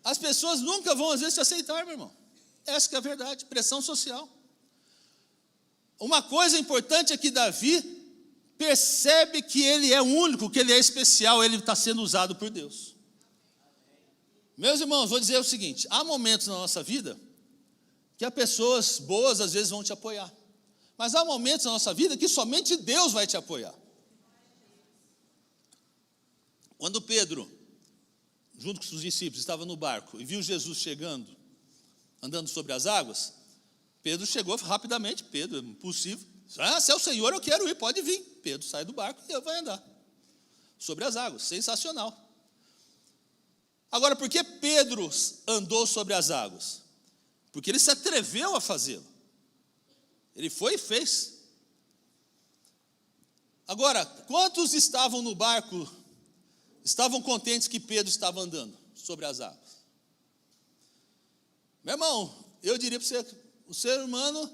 As pessoas nunca vão, às vezes, te aceitar, meu irmão. Essa que é a verdade, pressão social. Uma coisa importante é que Davi percebe que ele é único, que ele é especial, ele está sendo usado por Deus. Meus irmãos, vou dizer o seguinte, há momentos na nossa vida que as pessoas boas às vezes vão te apoiar. Mas há momentos na nossa vida que somente Deus vai te apoiar. Quando Pedro, junto com os discípulos, estava no barco e viu Jesus chegando, andando sobre as águas, Pedro chegou rapidamente. Pedro, é impossível. Se é o Senhor, eu quero ir, pode vir. Pedro sai do barco e vai andar sobre as águas. Sensacional. Agora, por que Pedro andou sobre as águas? Porque ele se atreveu a fazê-lo. Ele foi e fez. Agora, quantos estavam no barco, estavam contentes que Pedro estava andando sobre as águas? Meu irmão, eu diria para você, o ser humano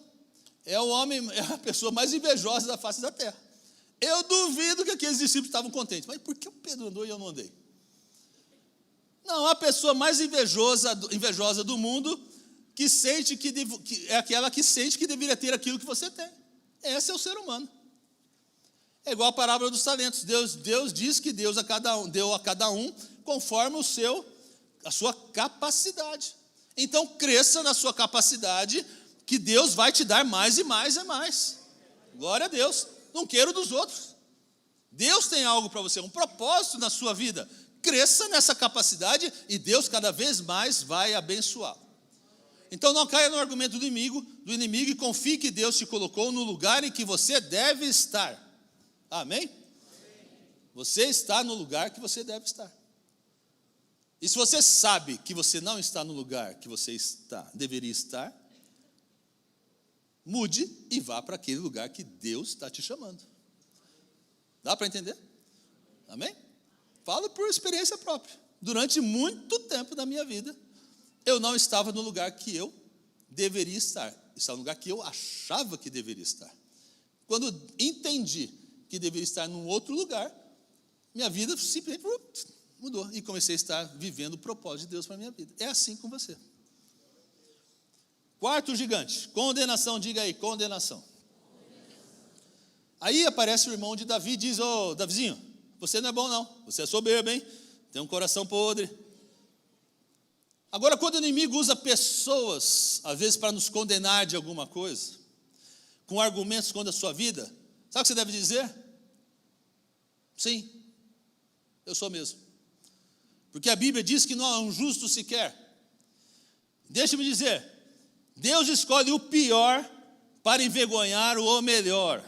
é o homem, é a pessoa mais invejosa da face da terra. Eu duvido que aqueles discípulos estavam contentes. Mas por que o Pedro andou e eu não andei? Não, a pessoa mais invejosa do mundo, que sente que é aquela que sente que deveria ter aquilo que você tem. Esse é o ser humano. É igual a parábola dos talentos. Deus diz que Deus deu a cada um conforme a sua capacidade. Então cresça na sua capacidade, que Deus vai te dar mais e mais e mais. Glória a Deus. Não quero dos outros. Deus tem algo para você, um propósito na sua vida. Cresça nessa capacidade e Deus cada vez mais vai abençoá-lo. Então não caia no argumento do inimigo e confie que Deus te colocou no lugar em que você deve estar. Amém? Você está no lugar que você deve estar. E se você sabe que você não está no lugar que você deveria estar, mude e vá para aquele lugar que Deus está te chamando. Dá para entender? Amém? Falo por experiência própria. Durante muito tempo da minha vida, eu não estava no lugar que eu deveria estar. Estava no lugar que eu achava que deveria estar. Quando entendi que deveria estar num outro lugar, minha vida simplesmente mudou. E comecei a estar vivendo o propósito de Deus para a minha vida. É assim com você. Quarto gigante, condenação. Diga aí, condenação. Aí aparece o irmão de Davi e diz: ô Davizinho, você não é bom não, você é soberbo, hein? Tem um coração podre. Agora, quando o inimigo usa pessoas, às vezes para nos condenar de alguma coisa, com argumentos contra a sua vida, sabe o que você deve dizer? Sim, eu sou mesmo. Porque a Bíblia diz que não há um justo sequer. Deixa-me dizer, Deus escolhe o pior para envergonhar o melhor.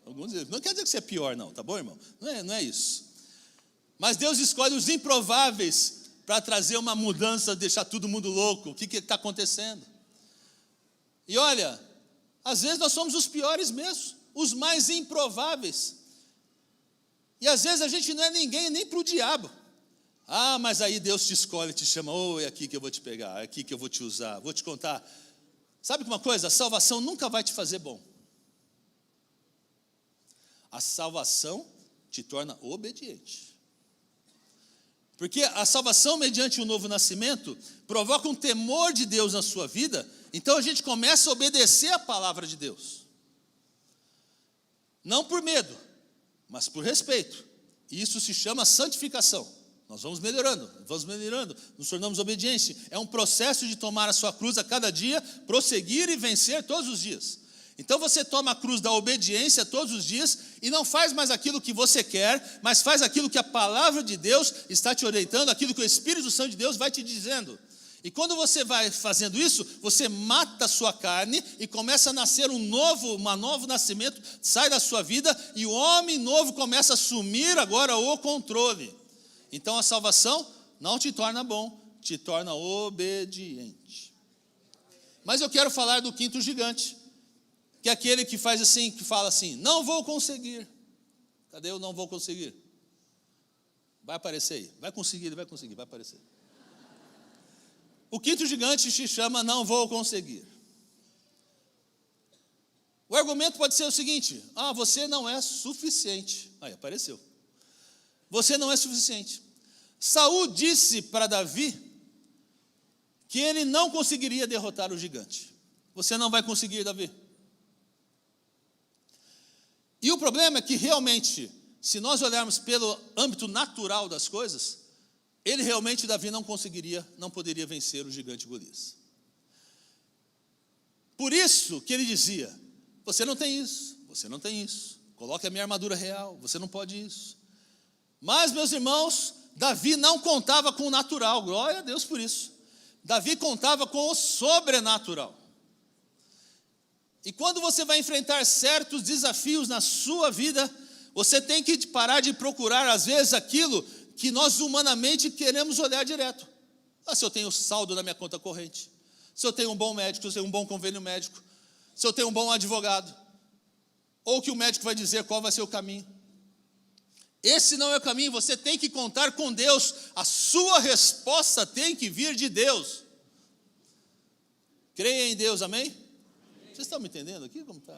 Alguns dizem, não quer dizer que você é pior não, tá bom, irmão? Não é isso. Mas Deus escolhe os improváveis para trazer uma mudança, deixar todo mundo louco. O que está acontecendo? E olha, às vezes nós somos os piores mesmo, os mais improváveis. E às vezes a gente não é ninguém nem para o diabo. Ah, mas aí Deus te escolhe, te chama, é aqui que eu vou te pegar, é aqui que eu vou te usar, vou te contar. Sabe uma coisa? A salvação nunca vai te fazer bom. A salvação te torna obediente. Porque a salvação mediante o novo nascimento provoca um temor de Deus na sua vida, então a gente começa a obedecer a palavra de Deus. Não por medo, mas por respeito. E isso se chama santificação. Nós vamos melhorando, nos tornamos obedientes. É um processo de tomar a sua cruz a cada dia, prosseguir e vencer todos os dias. Então você toma a cruz da obediência todos os dias e não faz mais aquilo que você quer, mas faz aquilo que a palavra de Deus está te orientando, aquilo que o Espírito Santo de Deus vai te dizendo. E quando você vai fazendo isso, você mata a sua carne e começa a nascer um novo nascimento, sai da sua vida e o homem novo começa a assumir agora o controle. Então a salvação não te torna bom, te torna obediente. Mas eu quero falar do quinto gigante, que é aquele que faz assim, que fala assim, não vou conseguir. Cadê eu não vou conseguir? Vai aparecer aí. Vai conseguir, ele vai conseguir, vai aparecer. O quinto gigante se chama não vou conseguir. O argumento pode ser o seguinte: você não é suficiente. Aí apareceu. Você não é suficiente. Saul disse para Davi que ele não conseguiria derrotar o gigante. Você não vai conseguir, Davi. E o problema é que realmente, se nós olharmos pelo âmbito natural das coisas, Davi não poderia vencer o gigante Golias. Por isso que ele dizia: você não tem isso, você não tem isso, coloque a minha armadura real, você não pode isso. Mas, meus irmãos, Davi não contava com o natural, glória a Deus por isso. Davi contava com o sobrenatural. E quando você vai enfrentar certos desafios na sua vida, você tem que parar de procurar, às vezes, aquilo que nós humanamente queremos olhar direto. Se eu tenho saldo na minha conta corrente, se eu tenho um bom médico, se eu tenho um bom convênio médico, se eu tenho um bom advogado, ou que o médico vai dizer qual vai ser o caminho. Esse não é o caminho, você tem que contar com Deus, a sua resposta tem que vir de Deus. Creia em Deus, amém? Vocês estão me entendendo aqui? Como está?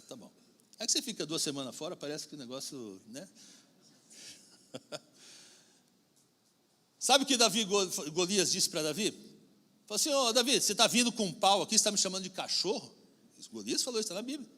Tá bom. É que você fica 2 semanas fora, parece que o negócio, né? Sabe o que Golias disse para Davi? Falou assim: Davi, você está vindo com um pau aqui, você está me chamando de cachorro? Golias falou, isso está na Bíblia.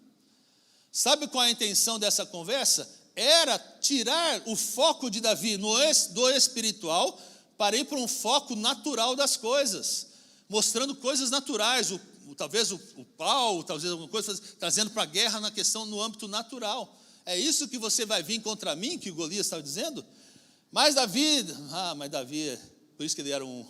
Sabe qual é a intenção dessa conversa? Era tirar o foco de Davi do espiritual para ir para um foco natural das coisas, mostrando coisas naturais, talvez o pau, talvez alguma coisa, trazendo para a guerra na questão no âmbito natural. É isso que você vai vir contra mim, que o Golias estava dizendo? Mas Davi, por isso que ele era um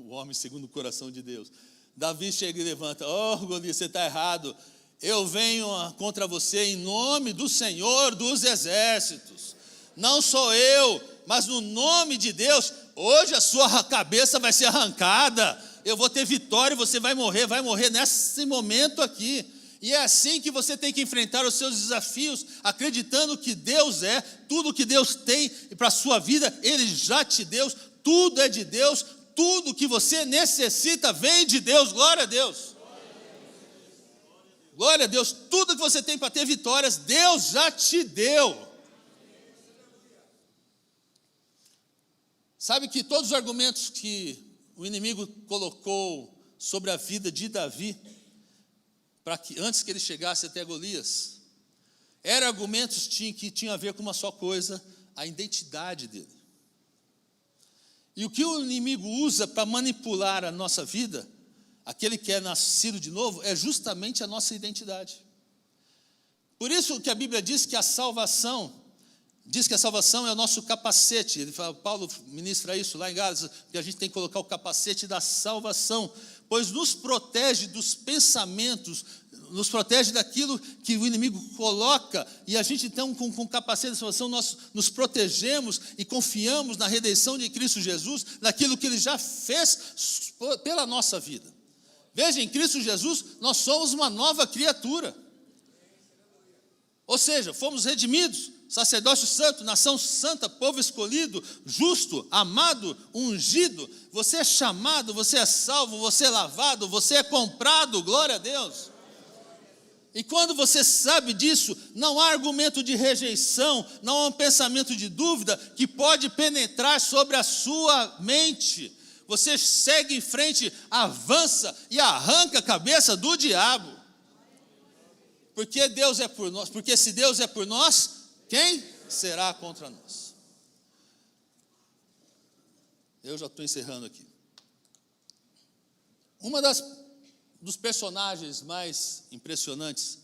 homem segundo o coração de Deus. Davi chega e levanta: Golias, você está errado. Eu venho contra você em nome do Senhor dos Exércitos. Não sou eu, mas no nome de Deus, hoje a sua cabeça vai ser arrancada. Eu vou ter vitória e você vai morrer nesse momento aqui. E é assim que você tem que enfrentar os seus desafios, acreditando que Deus é, tudo que Deus tem para a sua vida, Ele já te deu, tudo é de Deus, tudo que você necessita vem de Deus, glória a Deus. Glória a Deus, tudo que você tem para ter vitórias, Deus já te deu. Sabe que todos os argumentos que o inimigo colocou sobre a vida de Davi, para que antes que ele chegasse até Golias, eram argumentos que tinham a ver com uma só coisa: a identidade dele. E o que o inimigo usa para manipular a nossa vida, aquele que é nascido de novo, é justamente a nossa identidade. Por isso que a Bíblia diz que a salvação é o nosso capacete. Paulo ministra isso lá em Gálatas, que a gente tem que colocar o capacete da salvação, pois nos protege dos pensamentos, nos protege daquilo que o inimigo coloca, e a gente então com o capacete da salvação nós nos protegemos e confiamos na redenção de Cristo Jesus, naquilo que Ele já fez pela nossa vida. Veja, em Cristo Jesus nós somos uma nova criatura, ou seja, fomos redimidos, sacerdócio santo, nação santa, povo escolhido, justo, amado, ungido. Você é chamado, você é salvo, você é lavado, você é comprado, glória a Deus. E quando você sabe disso, não há argumento de rejeição, não há um pensamento de dúvida que pode penetrar sobre a sua mente. Você segue em frente, avança e arranca a cabeça do diabo. Porque Deus é por nós, porque se Deus é por nós, quem será contra nós? Eu já estou encerrando aqui. Uma dos personagens mais impressionantes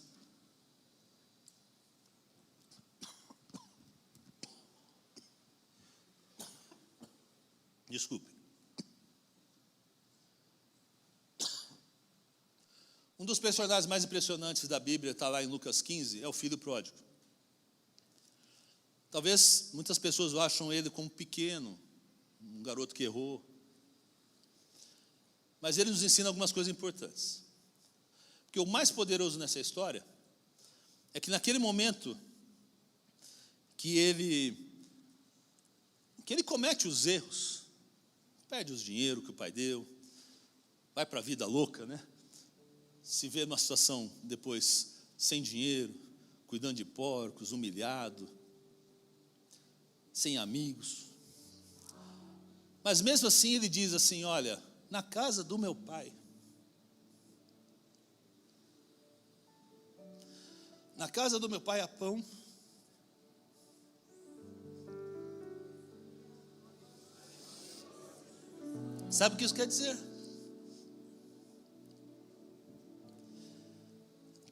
Um dos personagens mais impressionantes da Bíblia está lá em Lucas 15, é o filho pródigo. Talvez muitas pessoas acham ele como pequeno, um garoto que errou. Mas ele nos ensina algumas coisas importantes. Porque o mais poderoso nessa história é que naquele momento que ele comete os erros, perde os dinheiro que o pai deu, vai para a vida louca, né? Se vê numa situação depois sem dinheiro, cuidando de porcos, humilhado, sem amigos. Mas mesmo assim ele diz assim: olha, na casa do meu pai, na casa do meu pai há pão, sabe o que isso quer dizer?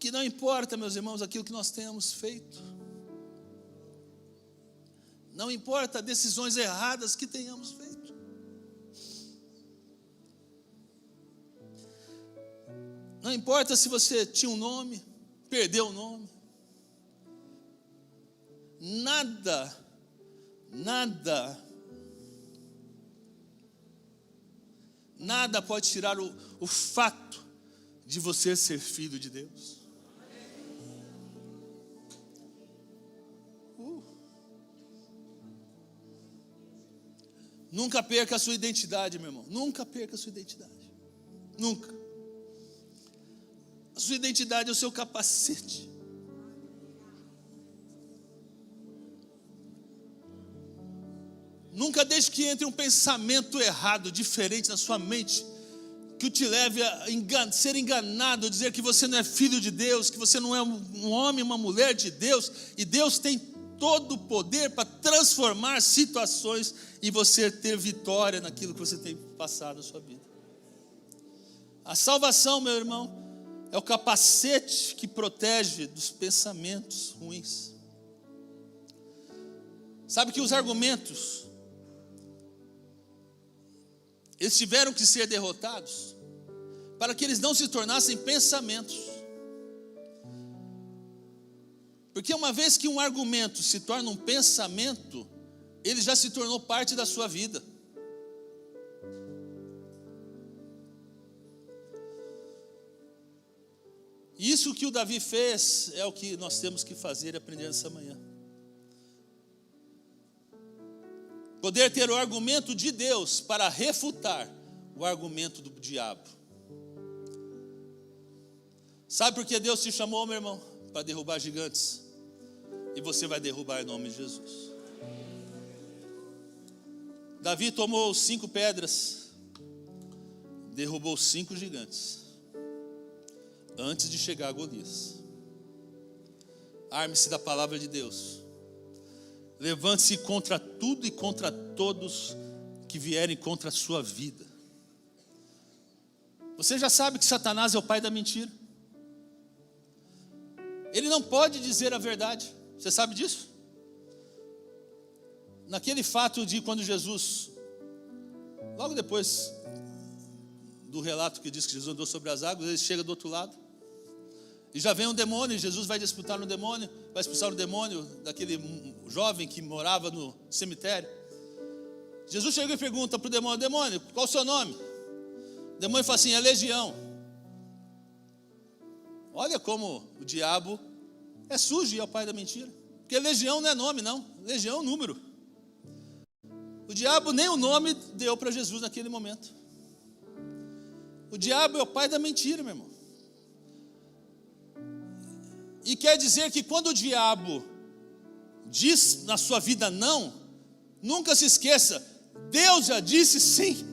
Que não importa, meus irmãos, aquilo que nós tenhamos feito, não importa decisões erradas que tenhamos feito, não importa se você tinha um nome, perdeu o nome, nada pode tirar o fato de você ser filho de Deus. Nunca perca a sua identidade, meu irmão. Nunca perca a sua identidade. Nunca. A sua identidade é o seu capacete. Nunca deixe que entre um pensamento errado, diferente na sua mente, que o te leve a ser enganado, a dizer que você não é filho de Deus, que você não é um homem, uma mulher de Deus, e Deus tem todo o poder para transformar situações e você ter vitória naquilo que você tem passado na sua vida. A salvação, meu irmão, é o capacete que protege dos pensamentos ruins. Sabe que os argumentos, eles tiveram que ser derrotados para que eles não se tornassem pensamentos. Porque uma vez que um argumento se torna um pensamento, ele já se tornou parte da sua vida. Isso que o Davi fez é o que nós temos que fazer e aprender essa manhã. Poder ter o argumento de Deus para refutar o argumento do diabo. Sabe por que Deus te chamou, meu irmão? Para derrubar gigantes. E você vai derrubar em nome de Jesus. Davi tomou 5 pedras, derrubou 5 gigantes, antes de chegar a Golias. Arme-se da palavra de Deus. Levante-se contra tudo e contra todos que vierem contra a sua vida. Você já sabe que Satanás é o pai da mentira. Ele não pode dizer a verdade. Você sabe disso? Naquele fato de quando Jesus, logo depois do relato que diz que Jesus andou sobre as águas, ele chega do outro lado e já vem um demônio. Jesus vai disputar no demônio, vai expulsar o demônio daquele jovem que morava no cemitério. Jesus chega e pergunta para o demônio: demônio, qual o seu nome? O demônio fala assim: é Legião. Olha como o diabo é sujo e é o pai da mentira. Porque legião não é nome, não. Legião é um número. O diabo nem o nome deu para Jesus naquele momento. O diabo é o pai da mentira, meu irmão. E quer dizer que quando o diabo diz na sua vida não, nunca se esqueça, Deus já disse sim.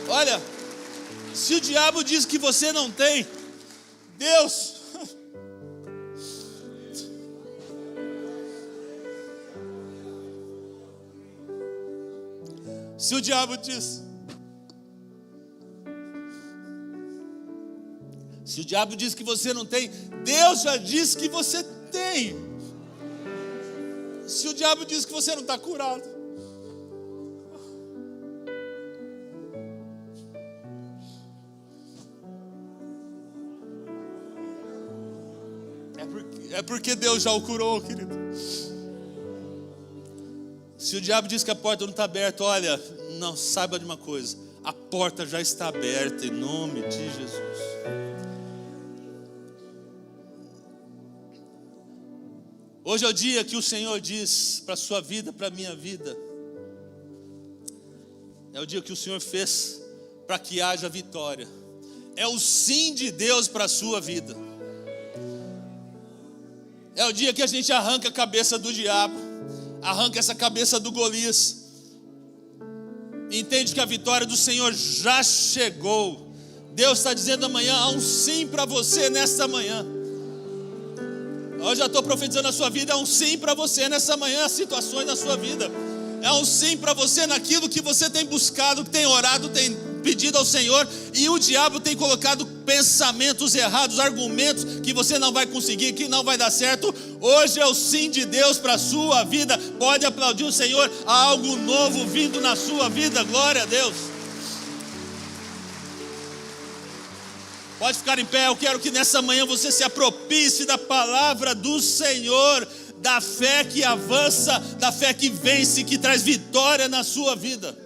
Olha, se o diabo diz que você não tem, Deus... Se o diabo diz... Se o diabo diz que você não tem, Deus já disse que você tem. Se o diabo diz que você não está curado, é porque Deus já o curou, querido. Se o diabo diz que a porta não está aberta, olha, não, saiba de uma coisa, a porta já está aberta em nome de Jesus. Hoje é o dia que o Senhor diz para a sua vida, para a minha vida. É o dia que o Senhor fez para que haja vitória. É o sim de Deus para a sua vida. É o dia que a gente arranca a cabeça do diabo, arranca essa cabeça do Golias. Entende que a vitória do Senhor já chegou. Deus está dizendo amanhã, há um sim para você nesta manhã. Eu já estou profetizando a sua vida, é um sim para você nessa manhã, as situações da sua vida. É um sim para você naquilo que você tem buscado, que tem orado, tem pedido ao Senhor. E o diabo tem colocado pensamentos errados, argumentos que você não vai conseguir, que não vai dar certo. Hoje é o sim de Deus para a sua vida. Pode aplaudir o Senhor, há algo novo vindo na sua vida, glória a Deus. Pode ficar em pé, eu quero que nessa manhã você se apropie da palavra do Senhor, da fé que avança, da fé que vence, que traz vitória na sua vida.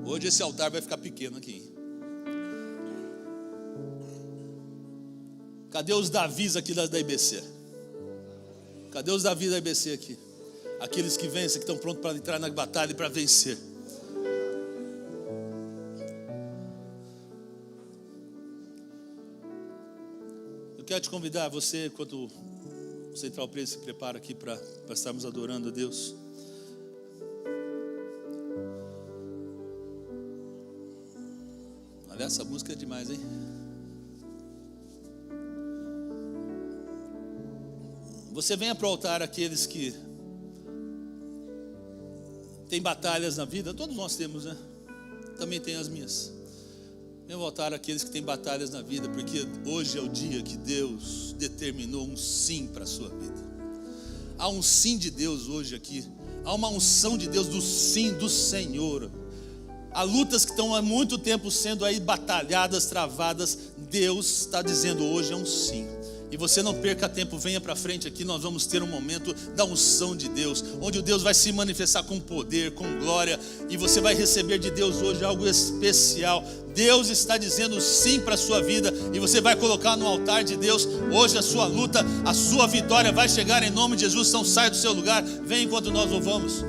Hoje esse altar vai ficar pequeno aqui. Cadê os Davis aqui da IBC? Cadê os Davis da IBC aqui? Aqueles que vencem, que estão prontos para entrar na batalha e para vencer. Eu quero te convidar, você, enquanto o Central Preso se prepara aqui para estarmos adorando a Deus. Olha, essa música é demais, hein? Você venha para o altar aqueles que têm batalhas na vida. Todos nós temos, né? Também tem as minhas. Venha ao altar aqueles que têm batalhas na vida, porque hoje é o dia que Deus determinou um sim para a sua vida. Há um sim de Deus hoje aqui. Há uma unção de Deus do sim do Senhor. Há lutas que estão há muito tempo sendo aí batalhadas, travadas. Deus está dizendo hoje é um sim. E você não perca tempo, venha para frente aqui, nós vamos ter um momento da unção de Deus, onde o Deus vai se manifestar com poder, com glória, e você vai receber de Deus hoje algo especial. Deus está dizendo sim para a sua vida, e você vai colocar no altar de Deus hoje a sua luta, a sua vitória vai chegar em nome de Jesus. Então saia do seu lugar, vem enquanto nós louvamos.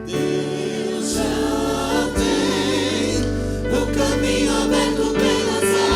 Deus já tem o caminho aberto pelas águas.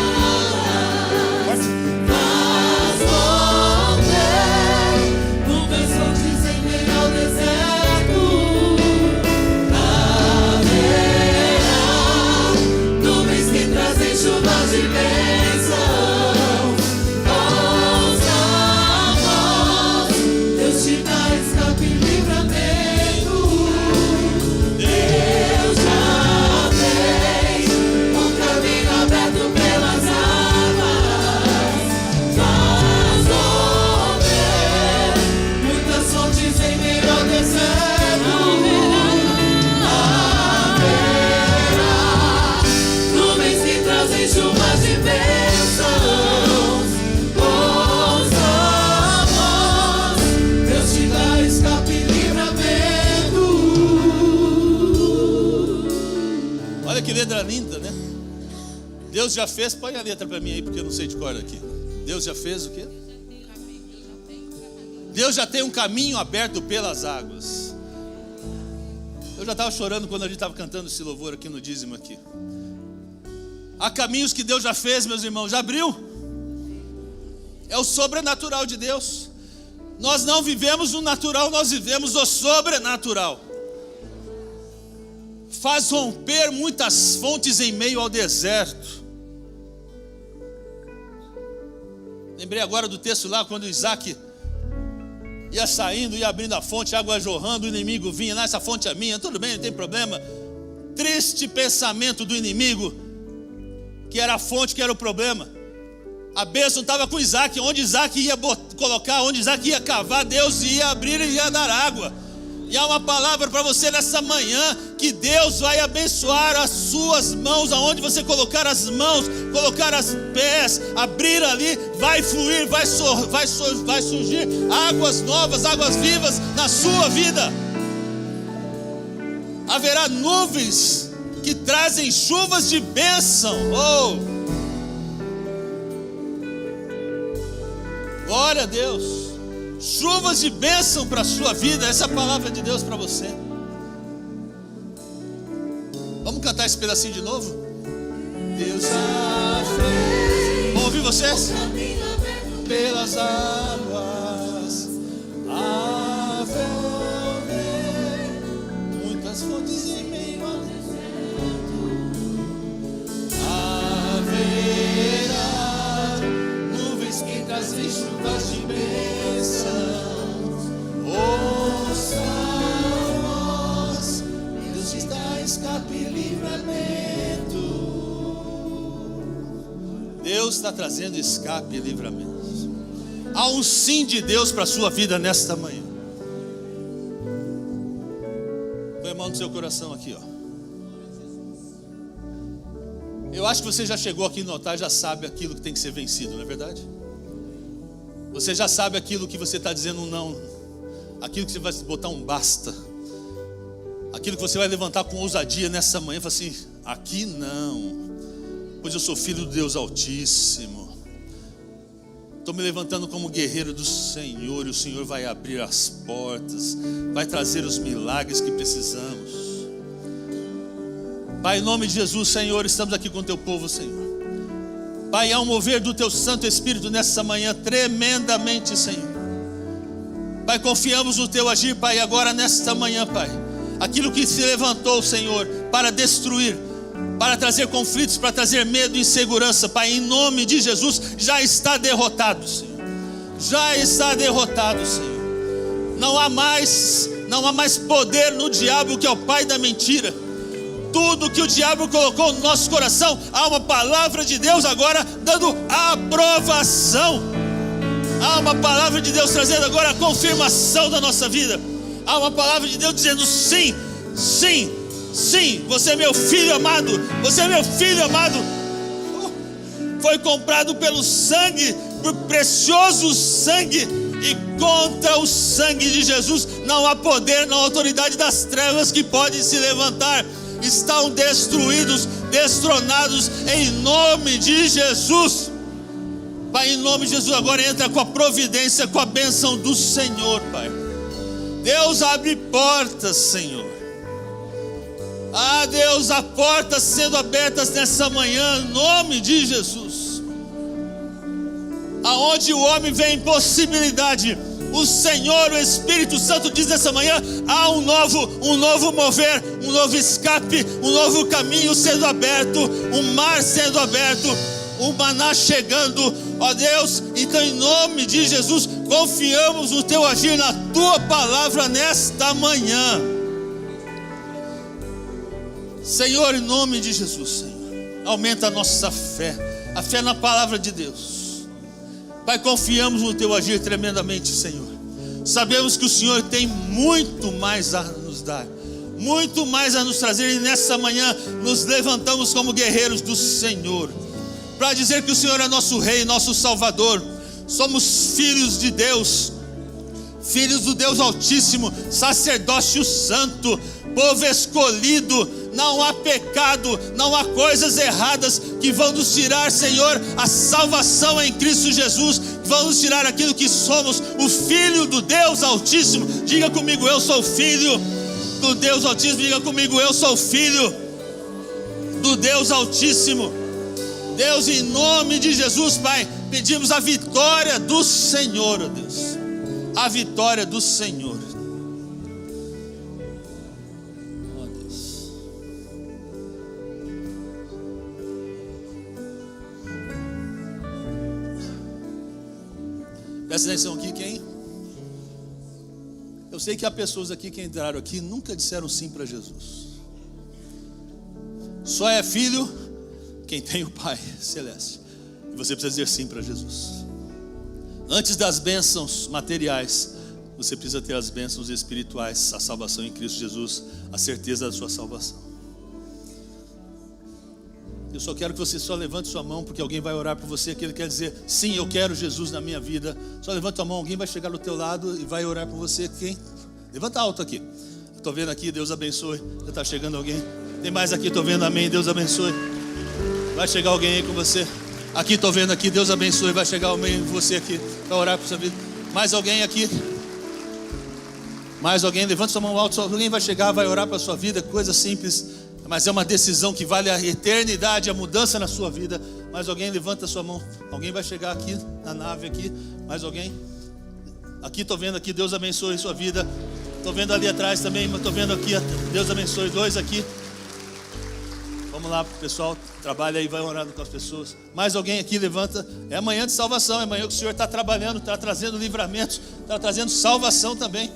Letra linda, né? Deus já fez, põe a letra para mim aí, porque eu não sei de cor aqui. Deus já fez o quê? Deus já tem um caminho aberto pelas águas. Eu já estava chorando quando a gente estava cantando esse louvor aqui no dízimo aqui. Há caminhos que Deus já fez, meus irmãos, já abriu. É o sobrenatural de Deus. Nós não vivemos o natural, nós vivemos o sobrenatural. Faz romper muitas fontes em meio ao deserto. Lembrei agora do texto lá, quando Isaac ia saindo, ia abrindo a fonte, água jorrando, o inimigo vinha, não, essa fonte é minha, tudo bem, não tem problema. Triste pensamento do inimigo, que era a fonte, que era o problema. A bênção estava com Isaac, onde Isaac ia colocar, onde Isaac ia cavar, Deus ia abrir e ia dar água. E há uma palavra para você nessa manhã, que Deus vai abençoar as suas mãos, aonde você colocar as mãos, colocar as pés, abrir ali, vai fluir, vai surgir águas novas, águas vivas na sua vida. Haverá nuvens que trazem chuvas de bênção. Oh! Glória a Deus. Chuvas de bênção para a sua vida. Essa é a palavra de Deus para você. Vamos cantar esse pedacinho de novo? Deus já fez. Vamos ouvir vocês? Pelas águas haverá muitas fontes em meio ao deserto. Haverá nuvens que trazem chuvas de bênção. Ouça a voz, Deus te dá escape e livramento. Deus está trazendo escape e livramento. Há um sim de Deus para a sua vida nesta manhã. Põe a mão no seu coração aqui, ó. Eu acho que você já chegou aqui no altar, já sabe aquilo que tem que ser vencido, não é verdade? Você já sabe aquilo que você está dizendo um não, aquilo que você vai botar um basta, aquilo que você vai levantar com ousadia nessa manhã e falar assim: aqui não, pois eu sou filho do Deus Altíssimo, estou me levantando como guerreiro do Senhor, e o Senhor vai abrir as portas, vai trazer os milagres que precisamos. Pai, em nome de Jesus, Senhor, estamos aqui com o teu povo, Senhor. Pai, há um mover do teu Santo Espírito nessa manhã tremendamente, Senhor. Pai, confiamos no teu agir, Pai, agora nesta manhã, Pai. Aquilo que se levantou, Senhor, para destruir, para trazer conflitos, para trazer medo e insegurança, Pai, em nome de Jesus, já está derrotado, Senhor. Já está derrotado, Senhor. Não há mais poder no diabo, que é o pai da mentira. Tudo que o diabo colocou no nosso coração, há uma palavra de Deus agora dando aprovação. Há uma palavra de Deus trazendo agora a confirmação da nossa vida. Há uma palavra de Deus dizendo sim, sim, sim. Você é meu filho amado, você é meu filho amado. Foi comprado pelo sangue, por precioso sangue. E contra o sangue de Jesus não há poder, não há autoridade das trevas que pode se levantar. Estão destruídos, destronados em nome de Jesus. Pai, em nome de Jesus, agora entra com a providência, com a bênção do Senhor, Pai. Deus, abre portas, Senhor. Ah, Deus, há portas sendo abertas nessa manhã, em nome de Jesus. Aonde o homem vê impossibilidade, o Senhor, o Espírito Santo diz nessa manhã: há um novo mover, um novo escape, um novo caminho sendo aberto, um mar sendo aberto, o maná chegando, ó Deus. Então, em nome de Jesus, confiamos no teu agir, na tua palavra nesta manhã, Senhor. Em nome de Jesus, Senhor, aumenta a nossa fé, a fé na palavra de Deus. Pai, confiamos no teu agir tremendamente, Senhor. Sabemos que o Senhor tem muito mais a nos dar, muito mais a nos trazer, e nessa manhã nos levantamos como guerreiros do Senhor, para dizer que o Senhor é nosso Rei, nosso Salvador. Somos filhos de Deus, filhos do Deus Altíssimo, sacerdócio santo, povo escolhido. Não há pecado, não há coisas erradas que vão nos tirar, Senhor, a salvação em Cristo Jesus, que vão nos tirar aquilo que somos, o Filho do Deus Altíssimo. Diga comigo: eu sou filho do Deus Altíssimo. Diga comigo: eu sou filho do Deus Altíssimo. Deus, em nome de Jesus, Pai, pedimos a vitória do Senhor, ó Deus, a vitória do Senhor. Presta atenção aqui, quem? Eu sei que há pessoas aqui que entraram aqui e nunca disseram sim para Jesus. Só é filho quem tem o Pai Celeste. E você precisa dizer sim para Jesus. Antes das bênçãos materiais, você precisa ter as bênçãos espirituais, a salvação em Cristo Jesus, a certeza da sua salvação. Eu só quero que você só levante sua mão, porque alguém vai orar por você, que ele quer dizer: sim, eu quero Jesus na minha vida. Só levanta a mão, alguém vai chegar do teu lado e vai orar por você. Quem? Levanta alto aqui. Estou vendo aqui, Deus abençoe. Já está chegando alguém. Tem mais aqui, estou vendo, amém, Deus abençoe. Vai chegar alguém aí com você. Aqui, estou vendo aqui, Deus abençoe. Vai chegar alguém com você aqui para orar por sua vida. Mais alguém aqui? Mais alguém? Levanta sua mão alto. Alguém vai chegar, vai orar para a sua vida. Coisa simples, mas é uma decisão que vale a eternidade, a mudança na sua vida. Mais alguém? Levanta sua mão. Alguém vai chegar aqui na nave aqui. Mais alguém? Aqui, estou vendo aqui, Deus abençoe sua vida. Estou vendo ali atrás também, mas estou vendo aqui, Deus abençoe. 2 aqui. Vamos lá, pessoal, trabalha aí, vai orando com as pessoas. Mais alguém aqui, levanta. É amanhã de salvação, é amanhã que o Senhor está trabalhando, está trazendo livramento, está trazendo salvação também.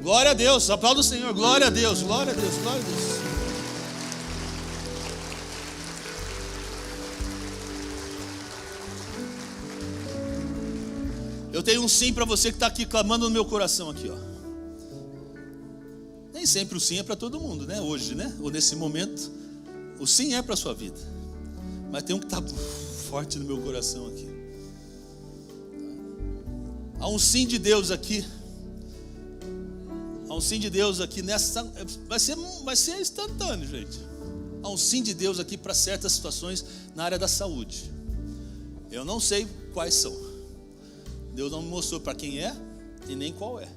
Glória a Deus, aplauda o Senhor, glória a Deus, glória a Deus, glória a Deus. Eu tenho um sim para você que está aqui clamando no meu coração aqui, ó. Nem sempre o sim é para todo mundo, né? Hoje, né? Ou nesse momento, o sim é para a sua vida. Mas tem um que está forte no meu coração aqui. Há um sim de Deus aqui. Há um sim de Deus aqui nessa. Vai ser instantâneo, gente. Há um sim de Deus aqui para certas situações na área da saúde. Eu não sei quais são. Deus não me mostrou para quem é e nem qual é.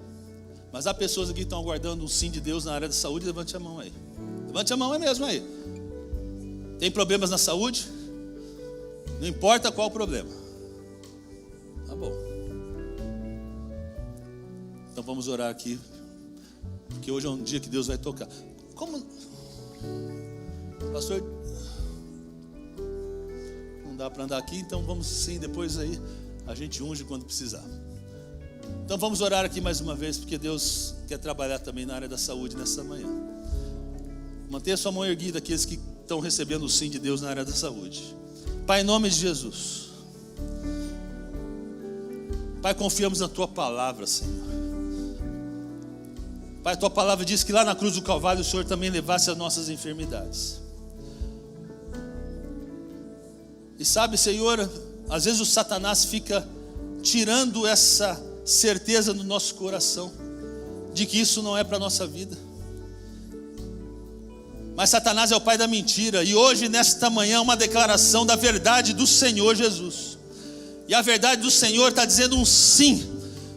Mas há pessoas aqui que estão aguardando um sim de Deus na área da saúde. Levante a mão aí. Levante a mão, é mesmo aí. Tem problemas na saúde? Não importa qual o problema. Tá bom. Então vamos orar aqui, porque hoje é um dia que Deus vai tocar. Como? Pastor, não dá para andar aqui, então vamos sim, depois aí a gente unge quando precisar. Então vamos orar aqui mais uma vez, porque Deus quer trabalhar também na área da saúde nessa manhã. Mantenha sua mão erguida, aqueles que estão recebendo o sim de Deus na área da saúde. Pai, em nome de Jesus, Pai, confiamos na Tua palavra, Senhor. Pai, a Tua palavra diz que lá na cruz do Calvário o Senhor também levasse as nossas enfermidades. E sabe, Senhor, às vezes o Satanás fica tirando essa certeza do nosso coração de que isso não é para a nossa vida. Mas Satanás é o pai da mentira. E hoje, nesta manhã, uma declaração da verdade do Senhor Jesus. E a verdade do Senhor está dizendo um sim.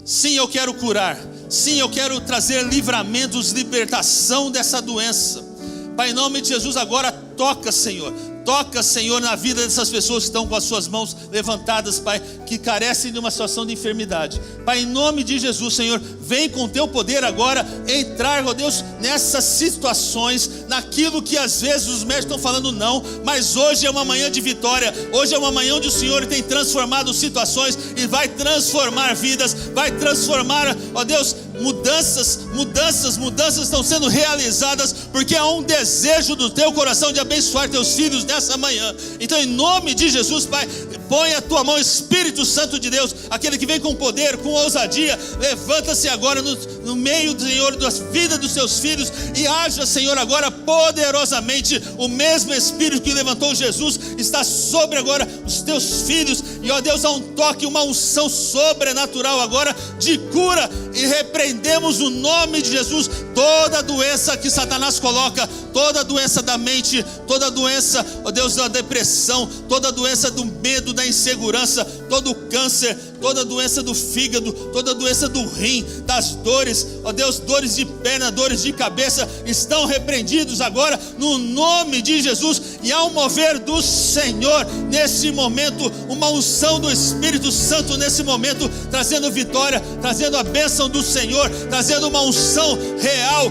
Sim, eu quero curar. Sim, eu quero trazer livramentos, libertação dessa doença. Pai, em nome de Jesus, agora toca, Senhor. Toca, Senhor, na vida dessas pessoas que estão com as suas mãos levantadas, Pai, que carecem de uma situação de enfermidade. Pai, em nome de Jesus, Senhor, vem com Teu poder agora entrar, ó Deus, nessas situações, naquilo que às vezes os médicos estão falando não, mas hoje é uma manhã de vitória. Hoje é uma manhã onde o Senhor tem transformado situações e vai transformar vidas, vai transformar, ó Deus, mudanças estão sendo realizadas, porque há um desejo do Teu coração de abençoar Teus filhos nessa manhã. Então, em nome de Jesus, Pai, põe a Tua mão, Espírito Santo de Deus, aquele que vem com poder, com ousadia, levanta-se agora no meio, Senhor, da vida dos Teus filhos e haja, Senhor, agora poderosamente. O mesmo Espírito que levantou Jesus está sobre agora os Teus filhos, e ó Deus, há um toque, uma unção sobrenatural agora de cura, e repreendemos no nome de Jesus toda doença que Satanás coloca, toda doença da mente, toda doença, ó Deus, da depressão, toda doença do medo, da insegurança, todo câncer, toda doença do fígado, toda doença do rim, das dores, ó Deus, dores de perna, dores de cabeça, estão repreendidos agora no nome de Jesus. E há um mover do Senhor nesse momento, uma unção do Espírito Santo nesse momento, trazendo vitória, trazendo a bênção do Senhor, trazendo uma unção real,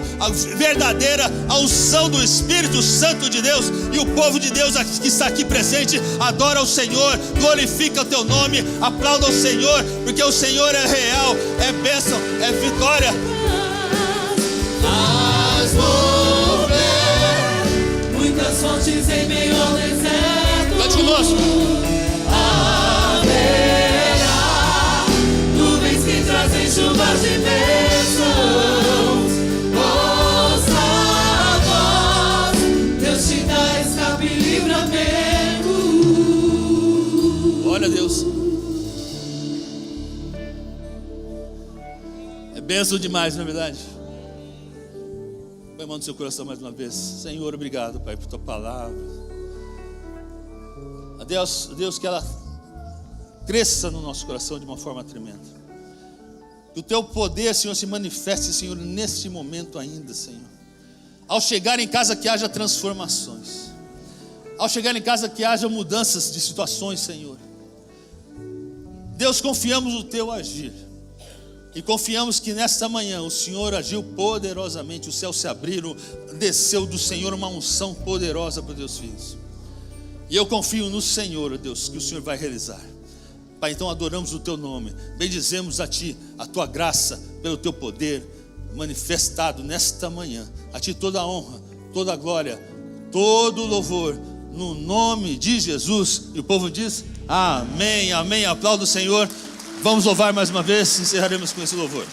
verdadeira, a unção do Espírito Santo de Deus. E o povo de Deus que está aqui presente adora o Senhor, glorifica o Teu nome, aplauda o Senhor, porque o Senhor é real, é bênção, é vitória. Faz mover muitas fontes em meio ao deserto. Cante conosco. Haverá nuvens que trazem chuvas de Glória a Deus. É bênção demais, não é verdade? Põe a mão no seu coração mais uma vez. Senhor, obrigado, Pai, por tua palavra. A Deus, que ela cresça no nosso coração de uma forma tremenda. Que o teu poder, Senhor, se manifeste, Senhor, neste momento ainda, Senhor. Ao chegar em casa, que haja transformações. Ao chegar em casa, que haja mudanças de situações, Senhor. Deus, confiamos no teu agir. E confiamos que nesta manhã o Senhor agiu poderosamente. Os céus se abriram, desceu do Senhor uma unção poderosa para os teus filhos. E eu confio no Senhor, Deus, que o Senhor vai realizar. Pai, então adoramos o teu nome, bendizemos a ti, a tua graça, pelo teu poder manifestado nesta manhã. A ti toda a honra, toda a glória, todo o louvor, no nome de Jesus. E o povo diz, amém, amém. Aplauda o Senhor. Vamos louvar mais uma vez, encerraremos com esse louvor.